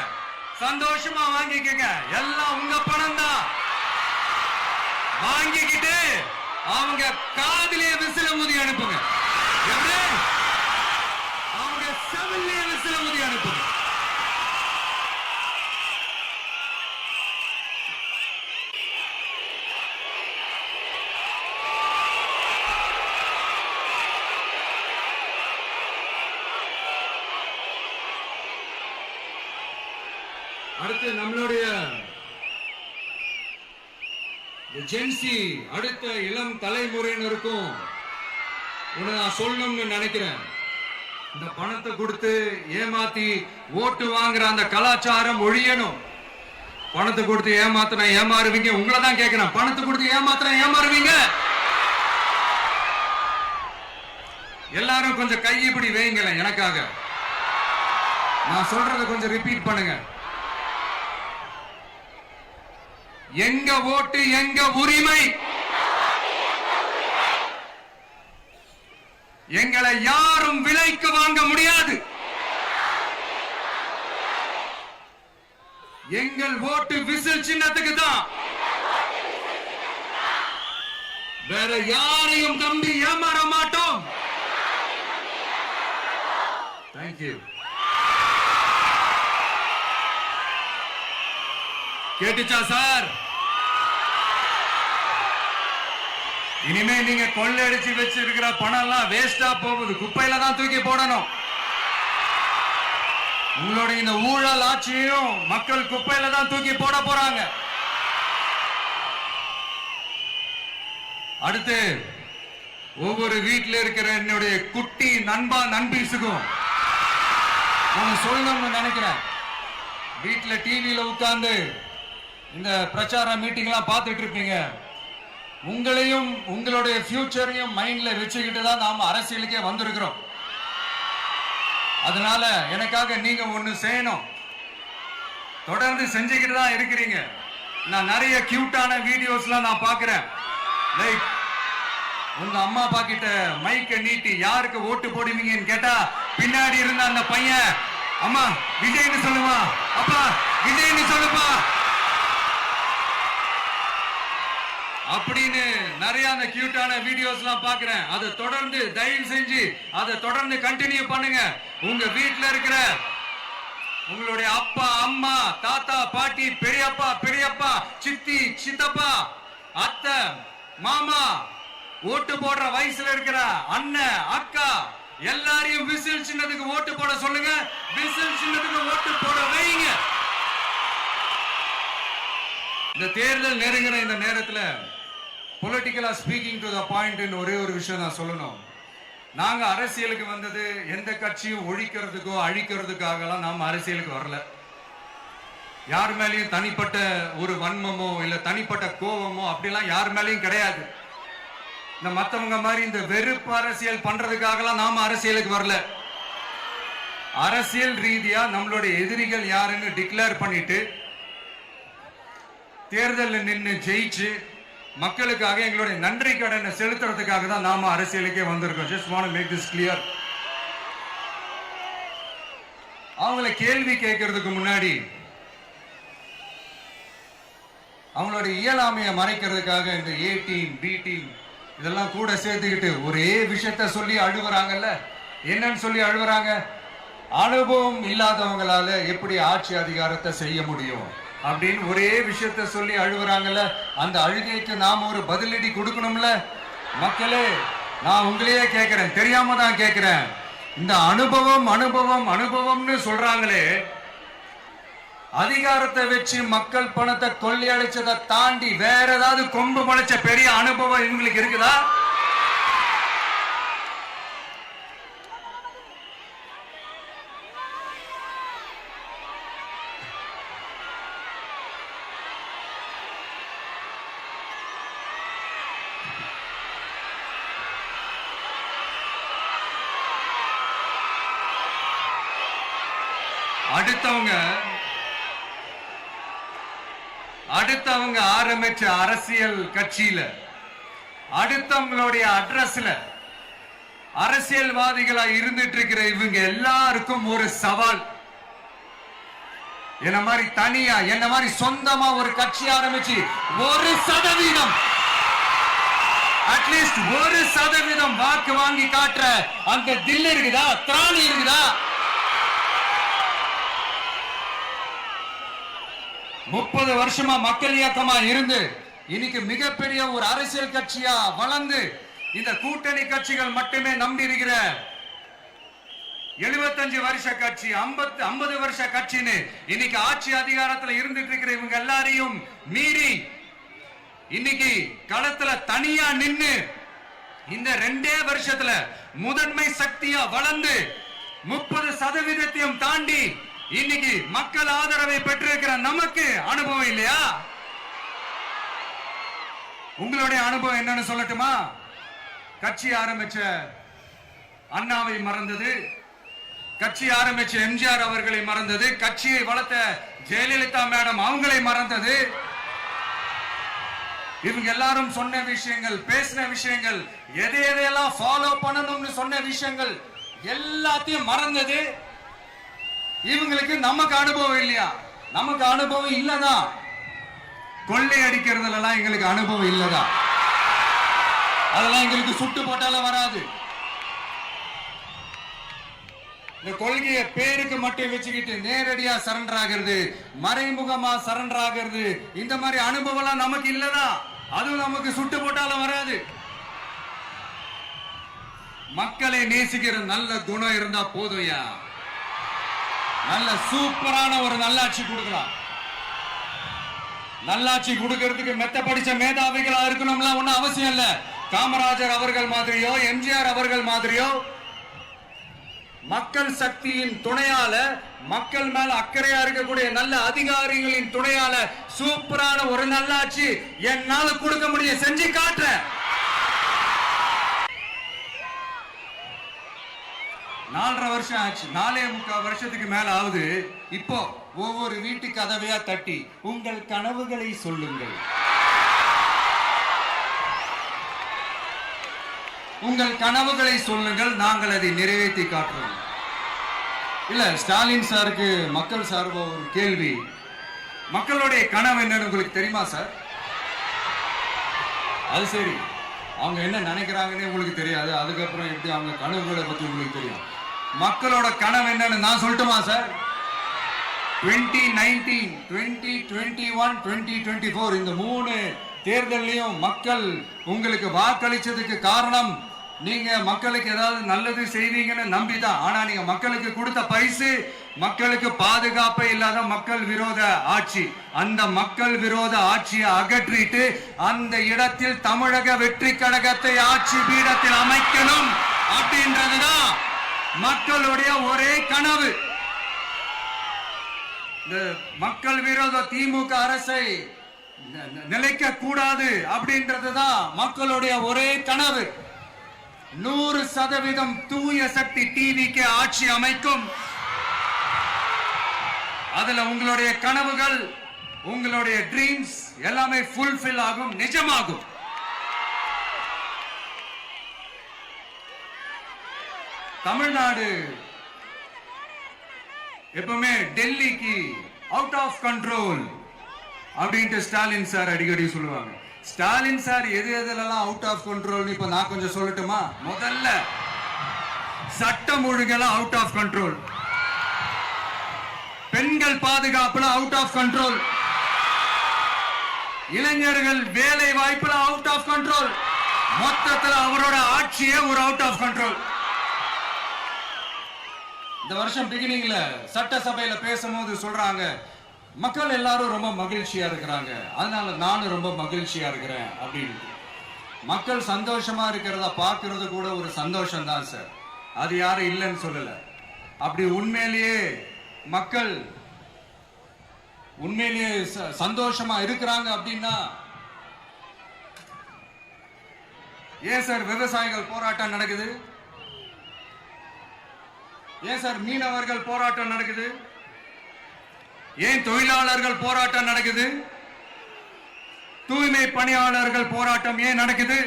சந்தோஷமா வாங்கிக்கங்க. எல்லாம் உங்க பணம் தான். வாங்கிக்கிட்டு அவங்க காதிலே விசில ஊதி அனுப்புங்க. எப்படி? அவங்க செவிலே விசில ஊதி அனுப்புங்க. அடுத்து நம்மளுடைய ஜென்சி அடுத்த இளம் தலைமுறையினருக்கும் ஒண்ணு நான் சொல்லணும்னு நினைக்கிறேன். இந்த பணத்தை கொடுத்து ஏமாத்தி ஓட்டு வாங்குற அந்த கலாச்சாரம் ஒழியணும். பணத்தை கொடுத்து ஏமாத்தினா ஏமாறுவீங்க. உங்களை தான் கேட்கிறேன். பணத்தை கொடுத்து ஏமாத்தினா ஏமாறுவீங்க. எல்லாரும் கொஞ்சம் கை இப்படி வைங்களேன் எனக்காக. நான் சொல்றதை கொஞ்சம் ரிப்பீட் பண்ணுங்க. எங்க ஓட்டு எங்க உரிமை. எங்களை யாரும் விலைக்கு வாங்க முடியாது. எங்கள் ஓட்டு விசில் சின்னத்துக்கு தான். வேற யாரையும் நம்பி ஏமாற மாட்டோம். தேங்க்யூ. கேட்டுச்சா சார்? இனிமே நீங்க கொள்ளையடிச்சு வச்சிருக்கிற பணம் எல்லாம் வேஸ்டா போகுது. குப்பையில தான் தூக்கி போடணும். உங்களுடைய இந்த ஊழல் ஆட்சியும் மக்கள் குப்பையில தான் தூக்கி போட போறாங்க. அடுத்து ஒவ்வொரு வீட்டில் இருக்கிற என்னுடைய குட்டி நண்பா நண்பீஸுக்கும் நான் சொல்லணும்னு நினைக்கிறேன். வீட்டுல டிவியில உட்கார்ந்து இந்த பிரச்சார மீட்டிங் எல்லாம் பார்த்துட்டு இருப்பீங்க. உங்களையும் உங்களுடைய ஃபியூச்சரையும் மைண்ட்ல வச்சுக்கிட்டு தான் நாம அரசியலுக்கே வந்திருக்கிறோம். அதனால எனக்காக நீங்க ஒண்ணு செய்யணும். தொடர்ந்து செஞ்சுக்கிட்டு தான் இருக்கிறீங்க. நான் நிறைய கியூட்டான வீடியோஸ்லாம் நான் பார்க்கிறேன். லைக் உங்க அம்மா அப்பா கிட்ட மைக்க நீட்டி யாருக்கு ஓட்டு போடுவீங்கன்னு கேட்டா பின்னாடி இருந்த அந்த பையன் அம்மா விஜய்னு சொல்லுவா, அப்பா விஜய்னு சொல்லுப்பா அப்படின்னு நிறைய அந்த கியூட்டான வீடியோஸ் எல்லாம் பாக்குறேன். அதை தொடர்ந்து தயவு செஞ்சு அதை தொடர்ந்து கண்டினியூ பண்ணுங்க. உங்க வீட்டுல இருக்கிற உங்களுடைய அப்பா அம்மா தாத்தா பாட்டி பெரியப்பா பெரியப்பா சித்தி சித்தப்பா அத்தை மாமா ஓட்டு போடுற வயசுல இருக்கிற அண்ணன் அக்கா எல்லாரையும் விசில் சின்னத்துக்கு ஓட்டு போட சொல்லுங்க. விசில் சின்னத்துக்கு ஓட்டு போட வைங்க. இந்த தேர்தல் நெருங்கிற இந்த நேரத்தில் பொலிட்டிக்கலா ஸ்பீக்கிங் டு த பாயிண்ட் ஒரே ஒரு விஷயம் நான் சொல்லணும். நாங்க அரசியலுக்கு வந்தது எந்த கட்சியும் ஒழிக்கிறதுக்கோ அழிக்கிறதுக்காகலாம் நாம அரசியலுக்கு வரல. யார் மேலேயும் தனிப்பட்ட ஒரு வன்மமோ இல்ல தனிப்பட்ட கோபமோ அப்படிலாம் யார் மேலேயும் கிடையாது. இந்த மத்தவங்க மாதிரி இந்த வெறுப்பு அரசியல் பண்றதுக்காகலாம் நாம அரசியலுக்கு வரல. அரசியல் ரீதியா நம்மளுடைய எதிரிகள் யாருன்னு டிக்ளேர் பண்ணிட்டு தேர்தலில் நின்று ஜெயிச்சு மக்களுக்காக எங்களுடைய நன்றி கடனை செலுத்துறதுக்காக தான் நாம அரசியலுக்கே வந்திருக்கோம். Just want to make this clear. அவங்களை கேள்வி கேட்கறதுக்கு முன்னாடி அவங்களுடைய இயலாமையை மறைக்கிறதுக்காக இந்த ஏ டீம் பி டீம் இதெல்லாம் கூட சேர்த்துக்கிட்டு ஒரே விஷயத்த சொல்லி அழுவுறாங்கல்ல. என்னன்னு சொல்லி அழுவுறாங்க? அனுபவம் இல்லாதவங்களால எப்படி ஆட்சி அதிகாரத்தை செய்ய முடியும் அப்படின்னு ஒரே விஷயத்த சொல்லி அழுவுறாங்கல்ல. அந்த அழுகைக்கு நாம ஒரு பதிலடி கொடுக்கணும்ல. மக்களே, நான் உங்களையே கேட்கிறேன், தெரியாம தான் கேட்கிறேன். இந்த அனுபவம் அனுபவம் அனுபவம்னு சொல்றாங்களே, அதிகாரத்தை வச்சு மக்கள் பணத்தை கொள்ளையடிச்சதை தாண்டி வேற ஏதாவது கொம்பு முளைச்ச பெரிய அனுபவம் இவங்களுக்கு இருக்குதா? அடுத்தவங்க ஆரம்பிச்ச அரசியல் கட்சியில அடுத்தவங்களுடைய அட்ரஸ்ல அரசியல்வாதிகளா இருந்துட்டு இருக்கிற இவங்க எல்லாருக்கும் ஒரு சவால். என்ன மாதிரி தனியா என்ன மாதிரி சொந்தமா ஒரு கட்சி ஆரம்பிச்சு 1% அட்லீஸ்ட் 1% வாக்கு வாங்கி காட்டுற அந்த தில் இருக்குதா, திராணி இருக்குதா? 30 வருஷமா மக்கள் இயக்கமா இருந்து இன்னைக்கு மிகப்பெரிய ஒரு அரசியல் கட்சியா வளர்ந்து இந்த கூட்டணி கட்சிகள் மட்டுமே நம்பி இருக்கிற 75 வருஷ கட்சி, 50 வருஷ கட்சின்னு இன்னைக்கு ஆட்சி அதிகாரத்துல இருந்துட்டு இருக்கிற இவங்க எல்லாரையும் மீறி இன்னைக்கு களத்துல தனியா நின்னு இந்த 2 வருஷத்துல முதன்மை சக்தியா வளர்ந்து 30% தாண்டி இன்னைக்கு மக்கள் ஆதரவை பெற்றிருக்கிற நமக்கு அனுபவம் இல்லையா? உங்களுடைய அனுபவம் என்னன்னு சொல்லட்டுமா? கட்சி ஆரம்பிச்ச அண்ணாவை மறந்தது, கட்சி ஆரம்பிச்ச எம்ஜிஆர் அவர்களை மறந்தது, கட்சியை வளர்த்த ஜெயலலிதா மேடம் அவங்களை மறந்தது. இவங்க எல்லாரும் சொன்ன விஷயங்கள், பேசின விஷயங்கள், எதையெல்லாம் ஃபாலோ பண்ணணும்னு சொன்ன விஷயங்கள் எல்லாத்தையும் மறந்தது. இவங்களுக்கு நமக்கு அனுபவம் இல்லையா? நமக்கு அனுபவம் இல்லதான். கொள்ளை அடிக்கிறதுல எல்லாம் எங்களுக்கு அனுபவம் இல்லதா? அதெல்லாம் எங்களுக்கு சுட்டு போட்டாலும் வராது. இந்த கொள்கையை பேருக்கு மட்டும் வச்சுக்கிட்டு நேரடியா சரண்டர் ஆகிறது, மறைமுகமா சரண்டர் ஆகிறது, இந்த மாதிரி அனுபவம் எல்லாம் நமக்கு இல்லதா? அதுவும் நமக்கு சுட்டு போட்டாலும் வராது. மக்களை நேசிக்கிற நல்ல குணம் இருந்தா போதும்யா. நல்ல சூப்பரான ஒரு நல்லாட்சி கொடுக்கலாம். நல்லாட்சி கொடுக்கிறதுக்கு மெத்த படிச்ச மேதாவிகளா இருக்கணும்லாம் ஒண்ணும் அவசியம் இல்ல. காமராஜர் அவர்கள் மாதிரியோ எம்ஜிஆர் அவர்கள் மாதிரியோ மக்கள் சக்தியின் துணையால, மக்கள் மேல அக்கறையா இருக்கக்கூடிய நல்ல அதிகாரிகளின் துணையால சூப்பரான ஒரு நல்லாட்சி என்னால கொடுக்க முடியும், செஞ்சு காட்டுறேன். 4.5 வருஷம் ஆச்சு, 4.25 வருஷத்துக்கு மேல ஆகுது. இப்போ ஒவ்வொரு வீட்டு கதவையா தட்டி உங்கள் கனவுகளை சொல்லுங்கள், உங்கள் கனவுகளை சொல்லுங்கள், நாங்கள் அதை நிறைவேற்றி காட்டுறோம். இல்ல, ஸ்டாலின் சாருக்கு மக்கள் சார்பா ஒரு கேள்வி. மக்களுடைய கனவு என்னன்னு உங்களுக்கு தெரியுமா சார்? அது சரி, அவங்க என்ன நினைக்கிறாங்கன்னு உங்களுக்கு தெரியாது, அதுக்கப்புறம் எப்படி அவங்க கனவுகளை பத்தி உங்களுக்கு தெரியும். மக்களோட கனவு என்னன்னு நான் சொல்லட்டுமா சார்? 2019, 2021, 2024 இந்த 3 தேர்தலையும் மக்கள் உங்களுக்கு வாக்களிச்சதுக்கு காரணம் நீங்க மக்களுக்கு ஏதாவது நல்லது செய்வீங்கன்னு நம்பிதான். ஆனா நீங்க மக்களுக்கு கொடுத்த பரிசு மக்களுக்கு பாதுகாப்பே இல்லாத மக்கள் விரோத ஆட்சி. அந்த மக்கள் விரோத ஆட்சியை அகற்றிட்டு அந்த இடத்தில் தமிழக வெற்றி கழகத்தை ஆட்சி பீடத்தில் அமைக்கணும் அப்படின்றதுதான் மக்களுடைய ஒரே கனவு. இந்த மக்கள் விரோத திமுக அரசை நிலைக்க கூடாது அப்படின்றதுதான் மக்களுடைய ஒரே கனவு. 100% தூய சக்தி டிவிக்கு ஆட்சி அமைக்கும். அதுல உங்களுடைய கனவுகள், உங்களுடைய ட்ரீம்ஸ் எல்லாமே ஃபுல்ஃபில் ஆகும், நிஜமாகும். தமிழ்நாடு எப்பவுமே டெல்லிக்கு அவுட் ஆஃப் கண்ட்ரோல் அப்படின்ட்டு ஸ்டாலின் சார் அடிக்கடி சொல்லுவாங்க. ஸ்டாலின் சார் எதெல்லாம் அவுட் ஆஃப் கண்ட்ரோல் இப்ப நான் கொஞ்சம் சொல்லட்டுமா? முதல்ல சட்டம் ஒழுங்கெல்லாம் அவுட் ஆஃப் கண்ட்ரோல், பெண்கள் பாதுகாப்புல அவுட் ஆஃப் கண்ட்ரோல், இளைஞர்கள் வேலை வாய்ப்புல அவுட் ஆஃப் கண்ட்ரோல், மொத்தத்தில் அவரோட ஆட்சியே ஒரு அவுட் ஆஃப் கண்ட்ரோல். இந்த வருஷம் பிகினிங்ல சட்டசபையில பேசும்போது சொல்றாங்க, மக்கள் எல்லாரும் ரொம்ப மகிழ்ச்சியா இருக்கிறாங்க, அதனால நானும் ரொம்ப மகிழ்ச்சியா இருக்கிறேன் அப்படின்னு. மக்கள் சந்தோஷமா இருக்கிறத பார்க்கிறது கூட ஒரு சந்தோஷம் தான் சார், அது யாரும் இல்லைன்னு சொல்லல. அப்படி உண்மையிலேயே மக்கள் உண்மையிலேயே சந்தோஷமா இருக்கிறாங்க அப்படின்னா ஏன் சார் விவசாயிகள் போராட்டம் நடக்குது? ஏன் சார் மீனவர்கள் போராட்டம் நடக்குது? ஏன் தொழிலாளர்கள் போராட்டம் நடக்குது? தூய்மை பணியாளர்கள் போராட்டம் ஏன் நடக்குது?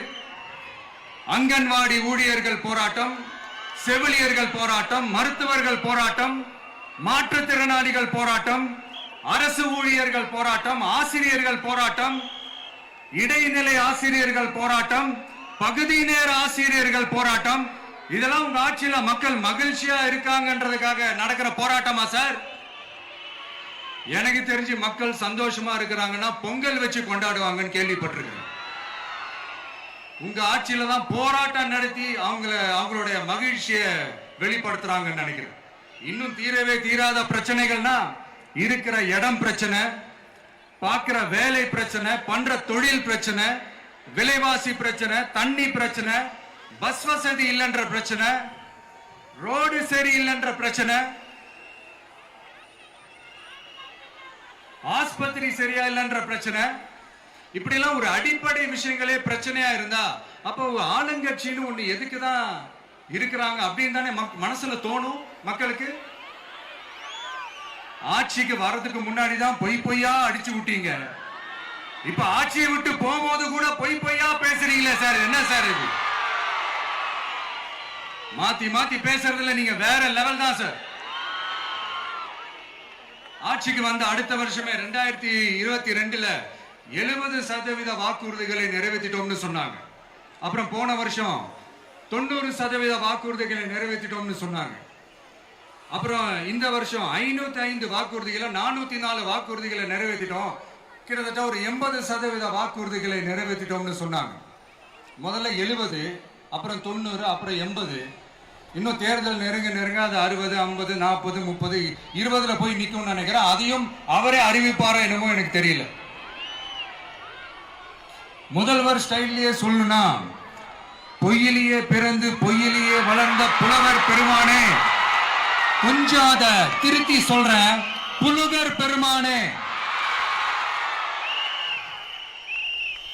அங்கன்வாடி ஊழியர்கள் போராட்டம், செவிலியர்கள் போராட்டம், மருத்துவர்கள் போராட்டம், மாற்றுத்திறனாளிகள் போராட்டம், அரசு ஊழியர்கள் போராட்டம், ஆசிரியர்கள் போராட்டம், இடைநிலை ஆசிரியர்கள் போராட்டம், பகுதி நேர ஆசிரியர்கள் போராட்டம், இதெல்லாம் உங்க ஆட்சியில மக்கள் மகிழ்ச்சியா இருக்காங்கன்றதுக்காக நடக்கிற போராட்டமா சார்? எனக்கு தெரிஞ்சு மக்கள் சந்தோஷமா இருக்கிறாங்கன்னா பொங்கல் வச்சு கொண்டாடுவாங்கன்னு கேள்விப்பட்டிருக்கேன். உங்க ஆட்சியில தான் போராட்டம் நடத்தி அவங்களுடைய மகிழ்ச்சியை வெளிப்படுத்துறாங்கன்னு நினைக்கிறேன். இன்னும் தீரவே தீராத பிரச்சனைகள்னா இருக்கிற இடம் பிரச்சனை, பார்க்கிற வேலை பிரச்சனை, பண்ற தொழில் பிரச்சனை, விலைவாசி பிரச்சனை, தண்ணி பிரச்சனை, பஸ் வசதி இல்லைன்ற பிரச்சனை, ரோடு சரி இல்லைன்ற பிரச்சனை, ஆஸ்பத்திரி சரியா இல்லைன்ற பிரச்சனை, இப்படி எல்லாம் ஒரு அடிப்படை விஷயங்களே பிரச்சனையா இருந்தா அப்போ ஆளுங்கட்சின்னு ஒண்ணு எதுக்குதான் இருக்கிறாங்க அப்படின்னு தானே மனசுல தோணும் மக்களுக்கு. ஆட்சிக்கு வர்றதுக்கு முன்னாடி தான் பொய்யா அடிச்சு விட்டீங்க. இப்ப ஆட்சியை விட்டு போகும்போது கூட பொய்யா பேசுறீங்களே சார், என்ன சார் இது? மாத்தி மாத்தி பேசுறதுல நீங்க வேற லெவல் தான் சார். ஆட்சிக்கு வந்த அடுத்த வருஷமே 2022ல 70% வாக்குறுதிகளை நிறைவேற்றிட்டோம்னு சொன்னாங்க. அப்புறம் போன வருஷம் 90% வாக்குறுதிகளை நிறைவேற்றிட்டோம்னு சொன்னாங்க. அப்புறம் இந்த வருஷம் 505 வாக்குறுதிகளை 404 வாக்குறுதிகளை நிறைவேற்றிட்டோம். கிட்டத்தட்ட ஒரு 80% வாக்குறுதிகளை நிறைவேற்றிட்டோம்னு சொன்னாங்க. முதல்ல 70, அப்புறம் 90, அப்புறம் 80. இன்னும் தேர்தல் நெருங்க அது 60, 50, 40, 30, 20ல போய் நிக்கும்னு நினைக்கிறேன். அதையும் அவரே அறிவிப்பாரா என்னமோ எனக்கு தெரியல. முதல்வர் ஸ்டைல்லையே சொல்லணும்னா, பொய்யிலேயே பிறந்து பொய்யிலேயே வளர்ந்த புலவர் பெருமானே, கொஞ்சம் அத திருத்தி சொல்றேன், புலுகர் பெருமானே.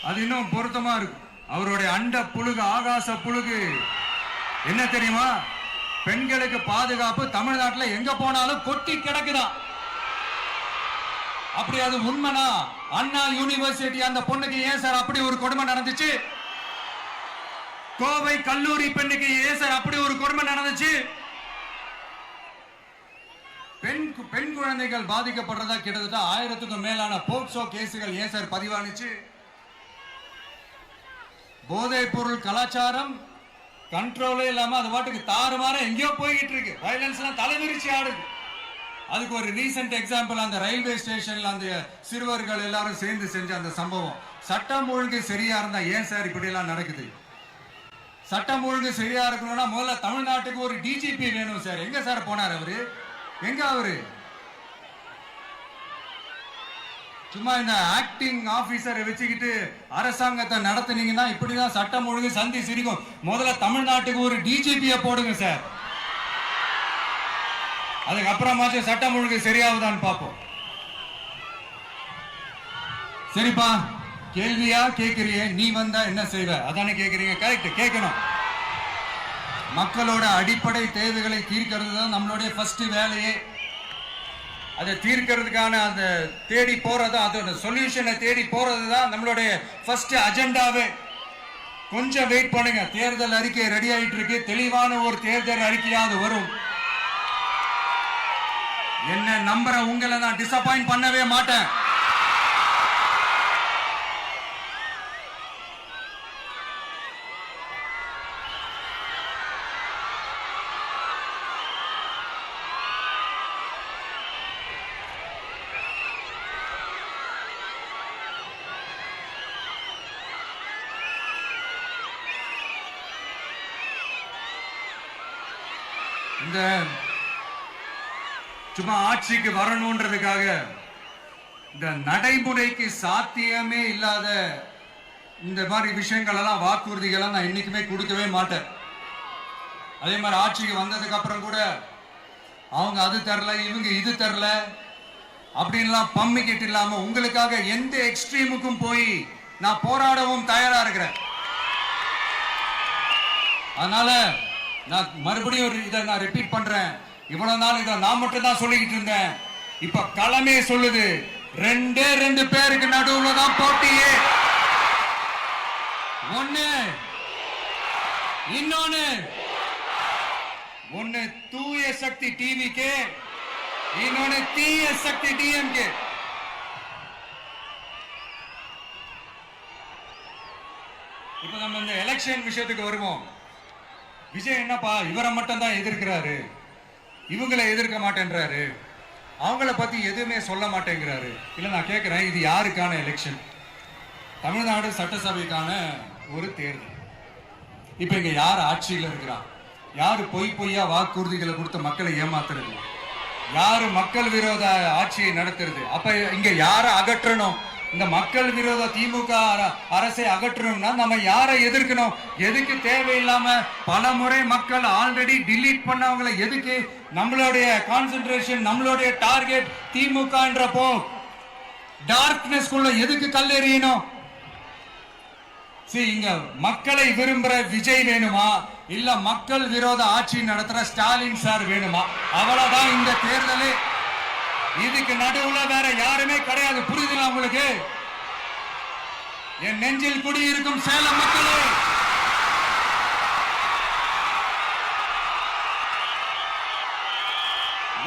அது இன்னும் பொருத்தமா இருக்கு. அவருடைய அண்ட புழுகு, ஆகாச புழுகு என்ன தெரியுமா? பெண்களுக்கு பாதுகாப்பு தமிழ்நாட்டில் எங்க போனாலும் கொட்டி கிடக்குதான். அப்படி அது உண்மைனா அண்ணா யூனிவர்சிட்டி அந்த பொண்ணுக்கு ஏன் சார் அப்படி ஒரு கொடுமை நடந்துச்சு? கோவை கல்லூரி பெண்ணுக்கு ஏன் சார் அப்படி ஒரு கொடுமை நடந்துச்சு? பெண் குழந்தைகள் பாதிக்கப்படுறதா கிட்டத்தட்ட 1000க்கும் மேலான போக்சோ கேசுகள் ஏன் சார் பதிவானுச்சு? போதைப் பொருள் கலாச்சாரம் கண்ட்ரோலே இல்லாம அது பாட்டுக்கு தாறுமாற எங்கேயோ போய்கிட்டு இருக்கு. வயலன்ஸ் எல்லாம் தலைவிரிச்சு ஆடுது. அதுக்கு ஒரு ரீசெண்ட் எக்ஸாம்பிள் அந்த ரயில்வே ஸ்டேஷன்ல அந்த சிறுவர்கள் எல்லாரும் சேர்ந்து செஞ்ச அந்த சம்பவம். சட்டம் ஒழுங்கு சரியா இருந்தா ஏன் சார் இப்படி எல்லாம் நடக்குது? சட்டம் ஒழுங்கு சரியா இருக்கணும்னா முதல்ல தமிழ்நாட்டுக்கு ஒரு டிஜிபி வேணும் சார். எங்க சார் போனார் அவரு? எங்க அவரு? சும்மா இந்த ஆக்டிங் ஆபீசரை வச்சுக்கிட்டு அரசாங்கத்தை நடத்துனீங்கன்னா இப்படிதான் சட்டம் ஒழுங்கு சந்தி சிரிக்கும். முதல்ல தமிழ்நாட்டுக்கு ஒரு டிஜிபியை போடுங்க சார். அதுக்கப்புறமாச்சும் சட்டம் ஒழுங்கு சரியாகுதான்னு பார்ப்போம். சரிப்பா, கேள்வியா கேட்கிறியே, நீ வந்தா என்ன செய்வ அதானே கேட்கறீங்க. கரெக்ட், கேட்கணும். மக்களோட அடிப்படை தேவைகளை தீர்க்கிறது தான் நம்மளுடைய ஃபர்ஸ்ட் வேலையே. அதை தீர்க்கிறதுக்கான அந்த தேடி போறது, அதோட சொல்யூஷனை தேடி போறது தான் நம்மளுடைய ஃபர்ஸ்ட் அஜெண்டாவே. கொஞ்சம் வெயிட் பண்ணுங்க, தேர்தல் அறிக்கை ரெடி ஆயிட்டு இருக்கு. தெளிவான ஒரு தேர்தல் அறிக்கையாவது வரும். என்ன நம்புற உங்களை நான் டிசப்பாயிண்ட் பண்ணவே மாட்டேன். இந்த சும்மா ஆட்சிக்கு வரணும்ன்றதுக்காக இந்த நடைமுறைக்கு சாத்தியமே இல்லாத இந்த மாதிரி விஷயங்கள் எல்லாம், வாக்குறுதிகளை நான் என்னைக்குமே கொடுக்கவே மாட்டேன். அதே மாதிரி ஆட்சிக்கு வந்ததுக்கு அப்புறம் கூட அவங்க அது தரல, இவங்க இது தரல அப்படின்லாம் பம்மிக்கிட்டு இல்லாம உங்களுக்காக எந்த எக்ஸ்ட்ரீமுக்கும் போய் நான் போராடவும் தயாரா இருக்கிறேன். அதனால நான் மறுபடியும் இதை நான் ரிப்பீட் பண்றேன். இவ்வளவு நாள் இதை நான் மட்டும் தான் சொல்லிக்கிட்டு இருந்தேன். இப்ப களமே சொல்லுது, 2 பேருக்கு நடுவுல தான் போட்டியே. ஒன்னு தூய சக்தி டிவிக்கு, இன்னொன்னு தீய சக்தி டிஎம்கே. இப்ப நம்ம இந்த எலெக்ஷன் விஷயத்துக்கு வருவோம். விஜய் என்னப்பா இவரை மட்டும் தான் எதிர்க்கிறாரு, இவங்களை எதிர்க்க மாட்டேன்றாரு, அவங்கள பத்தி எதுவுமே சொல்ல மாட்டேங்கிறாரு. இல்ல நான் கேட்கிறேன், இது யாருக்கான எலெக்ஷன்? தமிழ்நாடு சட்டசபைக்கான ஒரு தேர்தல். இப்ப இங்க யார் ஆட்சியில் இருக்கிறா? யாரு பொய்யா வாக்குறுதிகளை கொடுத்து மக்களை ஏமாத்துறது? யாரு மக்கள் விரோத ஆட்சியை நடத்துறது? அப்ப இங்க யாரை அகற்றணும்? இந்த மக்கள் விரோத திமுக அரசை அகற்றணும்னா நம்ம யாரை எதிர்க்கணும்? எதுக்கு தேவையில்லாம பல முறை மக்கள் ஆல்ரெடி டிலீட் பண்ணவங்களை எதுக்கு நம்மளுடைய கான்சென்ட்ரேஷன், நம்மளுடைய டார்கெட் திமுகன்றப்போ டார்க்னஸ் குள்ள எதுக்கு கல்லெறியணும்? இங்க மக்களை விரும்புற விஜய் வேணுமா, இல்ல மக்கள் விரோத ஆட்சி நடத்துற ஸ்டாலின் சார் வேணுமா? அவ்வளவுதான் இந்த தேர்தலே. இதுக்கு நடுவுல வேற யாருமே கிடையாது. புரியுதுங்களா உங்களுக்கு? என் நெஞ்சில் குடியிருக்கும் சேலம் மக்களே,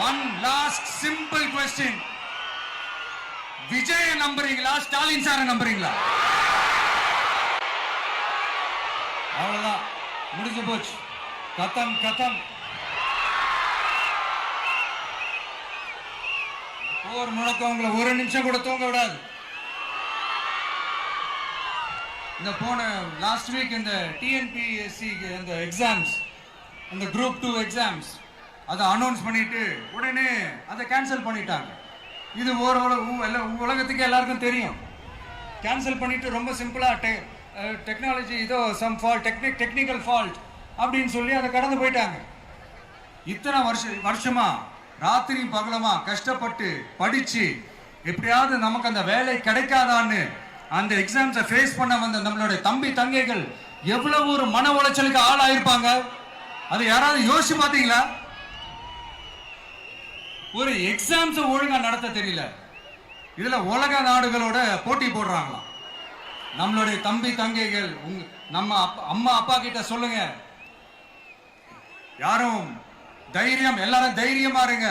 one last simple question. Vijaya நம்புறீங்களா, ஸ்டாலின் சார நம்புறீங்களா? அவ்வளவுதான், முடிஞ்சு போச்சு. கதம் கதம். போர் முழக்கவங்களை ஒரு நிமிஷம் கூட தூங்க விடாது. இந்த போன லாஸ்ட் வீக் இந்த டிஎன்பிஎஸ்சி இந்த எக்ஸாம்ஸ், இந்த குரூப் 2 எக்ஸாம்ஸ் அதை அனௌன்ஸ் பண்ணிட்டு உடனே அதை கேன்சல் பண்ணிட்டாங்க. இது உலகத்துக்கு எல்லாருக்கும் தெரியும். கேன்சல் பண்ணிட்டு ரொம்ப சிம்பிளா டெக்னாலஜி இதோ சம் ஃபால்ட், டெக்னிக்கல் ஃபால்ட் அப்படின்னு சொல்லி அதை கடந்து போயிட்டாங்க. இத்தனை வருஷமா ராத்திரி பகலமா கஷ்டப்பட்டு படிச்சு எப்படியாவது நமக்கு அந்த வேலை கிடைக்காதான்னு அந்த எக்ஸாம்ஸை ஃபேஸ் பண்ண வந்த நம்மளுடைய தம்பி தங்கைகள் எவ்வளவு ஒரு மன உளைச்சலுக்கு ஆளாயிருப்பாங்க. அது யாராவது யோசிச்சு பாத்தீங்களா? ஒரு எக்ஸாம்ஸ் ஒழுங்கா நடத்த தெரியல, இதுல உலக நாடுகளோட போட்டி போடுறாங்களாம். நம்மளுடைய தம்பி தங்கைகள் நம்ம அம்மா அப்பா கிட்ட சொல்லுங்க, யாரும் தைரியம், எல்லாரும் தைரியமா இருங்க.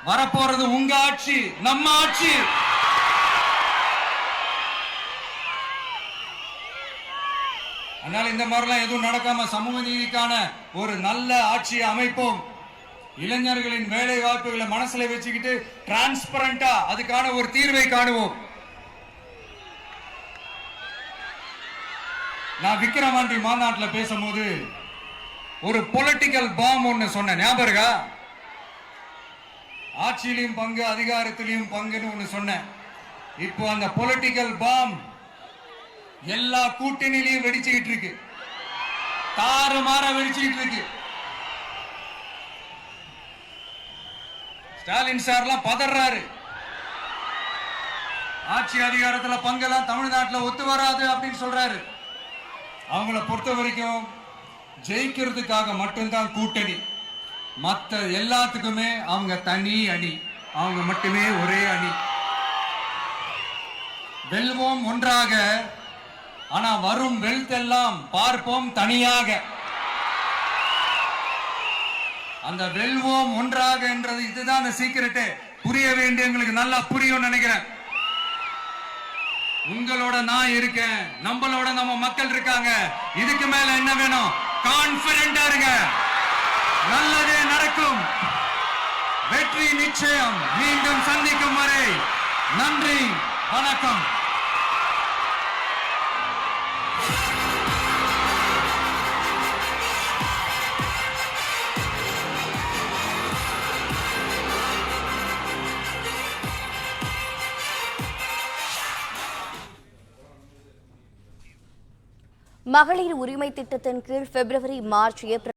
வரப்போறது உங்க ஆட்சி, நம்ம ஆட்சி. அதனால இந்த மாதிரிலாம் எதுவும் நடக்காம சமூக நீதிக்கான ஒரு நல்ல ஆட்சியை அமைப்போம். இளைஞர்களின் வேலை வாய்ப்புகளை மனசுல வச்சுக்கிட்டு டிரான்ஸ்பரண்டா அதுக்கான ஒரு தீர்வை காணுவோம். நான் விக்கிரவாண்டி மாநாட்டில் பேசும்போது ஒரு பொலிட்டிக்கல் பாம் ஒன்னு சொன்ன ஞாபகம் இருக்கா? ஆட்சியிலையும் பங்கு, அதிகாரத்திலையும் பங்குன்னு ஒன்னு சொன்னேன். இப்போ அந்த பொலிட்டிக்கல் பாம் எல்லா கூட்டணியிலையும் வெடிச்சுக்கிட்டு இருக்கு, தாறுமாற வெடிச்சுக்கிட்டு இருக்கு. ஸ்டாலின் சார்லாம் பதறாரு. ஆட்சி அதிகாரத்துல பங்கெல்லாம் தமிழ்நாட்டில் ஒத்து வராது அப்படின்னு சொல்றாரு. அவங்கள பொறுத்த வரைக்கும் ஜெயிக்கிறதுக்காக மட்டும்தான் கூட்டணி, மற்ற எல்லாத்துக்குமே அவங்க தனி அணி, அவங்க மட்டுமே ஒரே அணி. வெல்வோம் ஒன்றாக, ஆனா வரும் வெல்த் எல்லாம் பார்ப்போம் தனியாக. அந்த வெல்வோம் ஒன்றாக என்றது இதுதான் அந்த சீக்கிரட்டே. புரிய வேண்டியவங்களுக்கு நல்லா புரியும் நினைக்கிறேன். உங்களோட நான் இருக்கேன், நம்மளோட நம்ம மக்கள் இருக்காங்க. இதுக்கு மேல என்ன வேணும்? கான்பிடென்டா இருங்க, நல்லதே நடக்கும், வெற்றி நிச்சயம். மீண்டும் சந்திக்கும் வரை நன்றி, வணக்கம். மகளிர் உரிமை திட்டத்தின் கீழ் பிப்ரவரி, மார்ச், ஏப்ரல்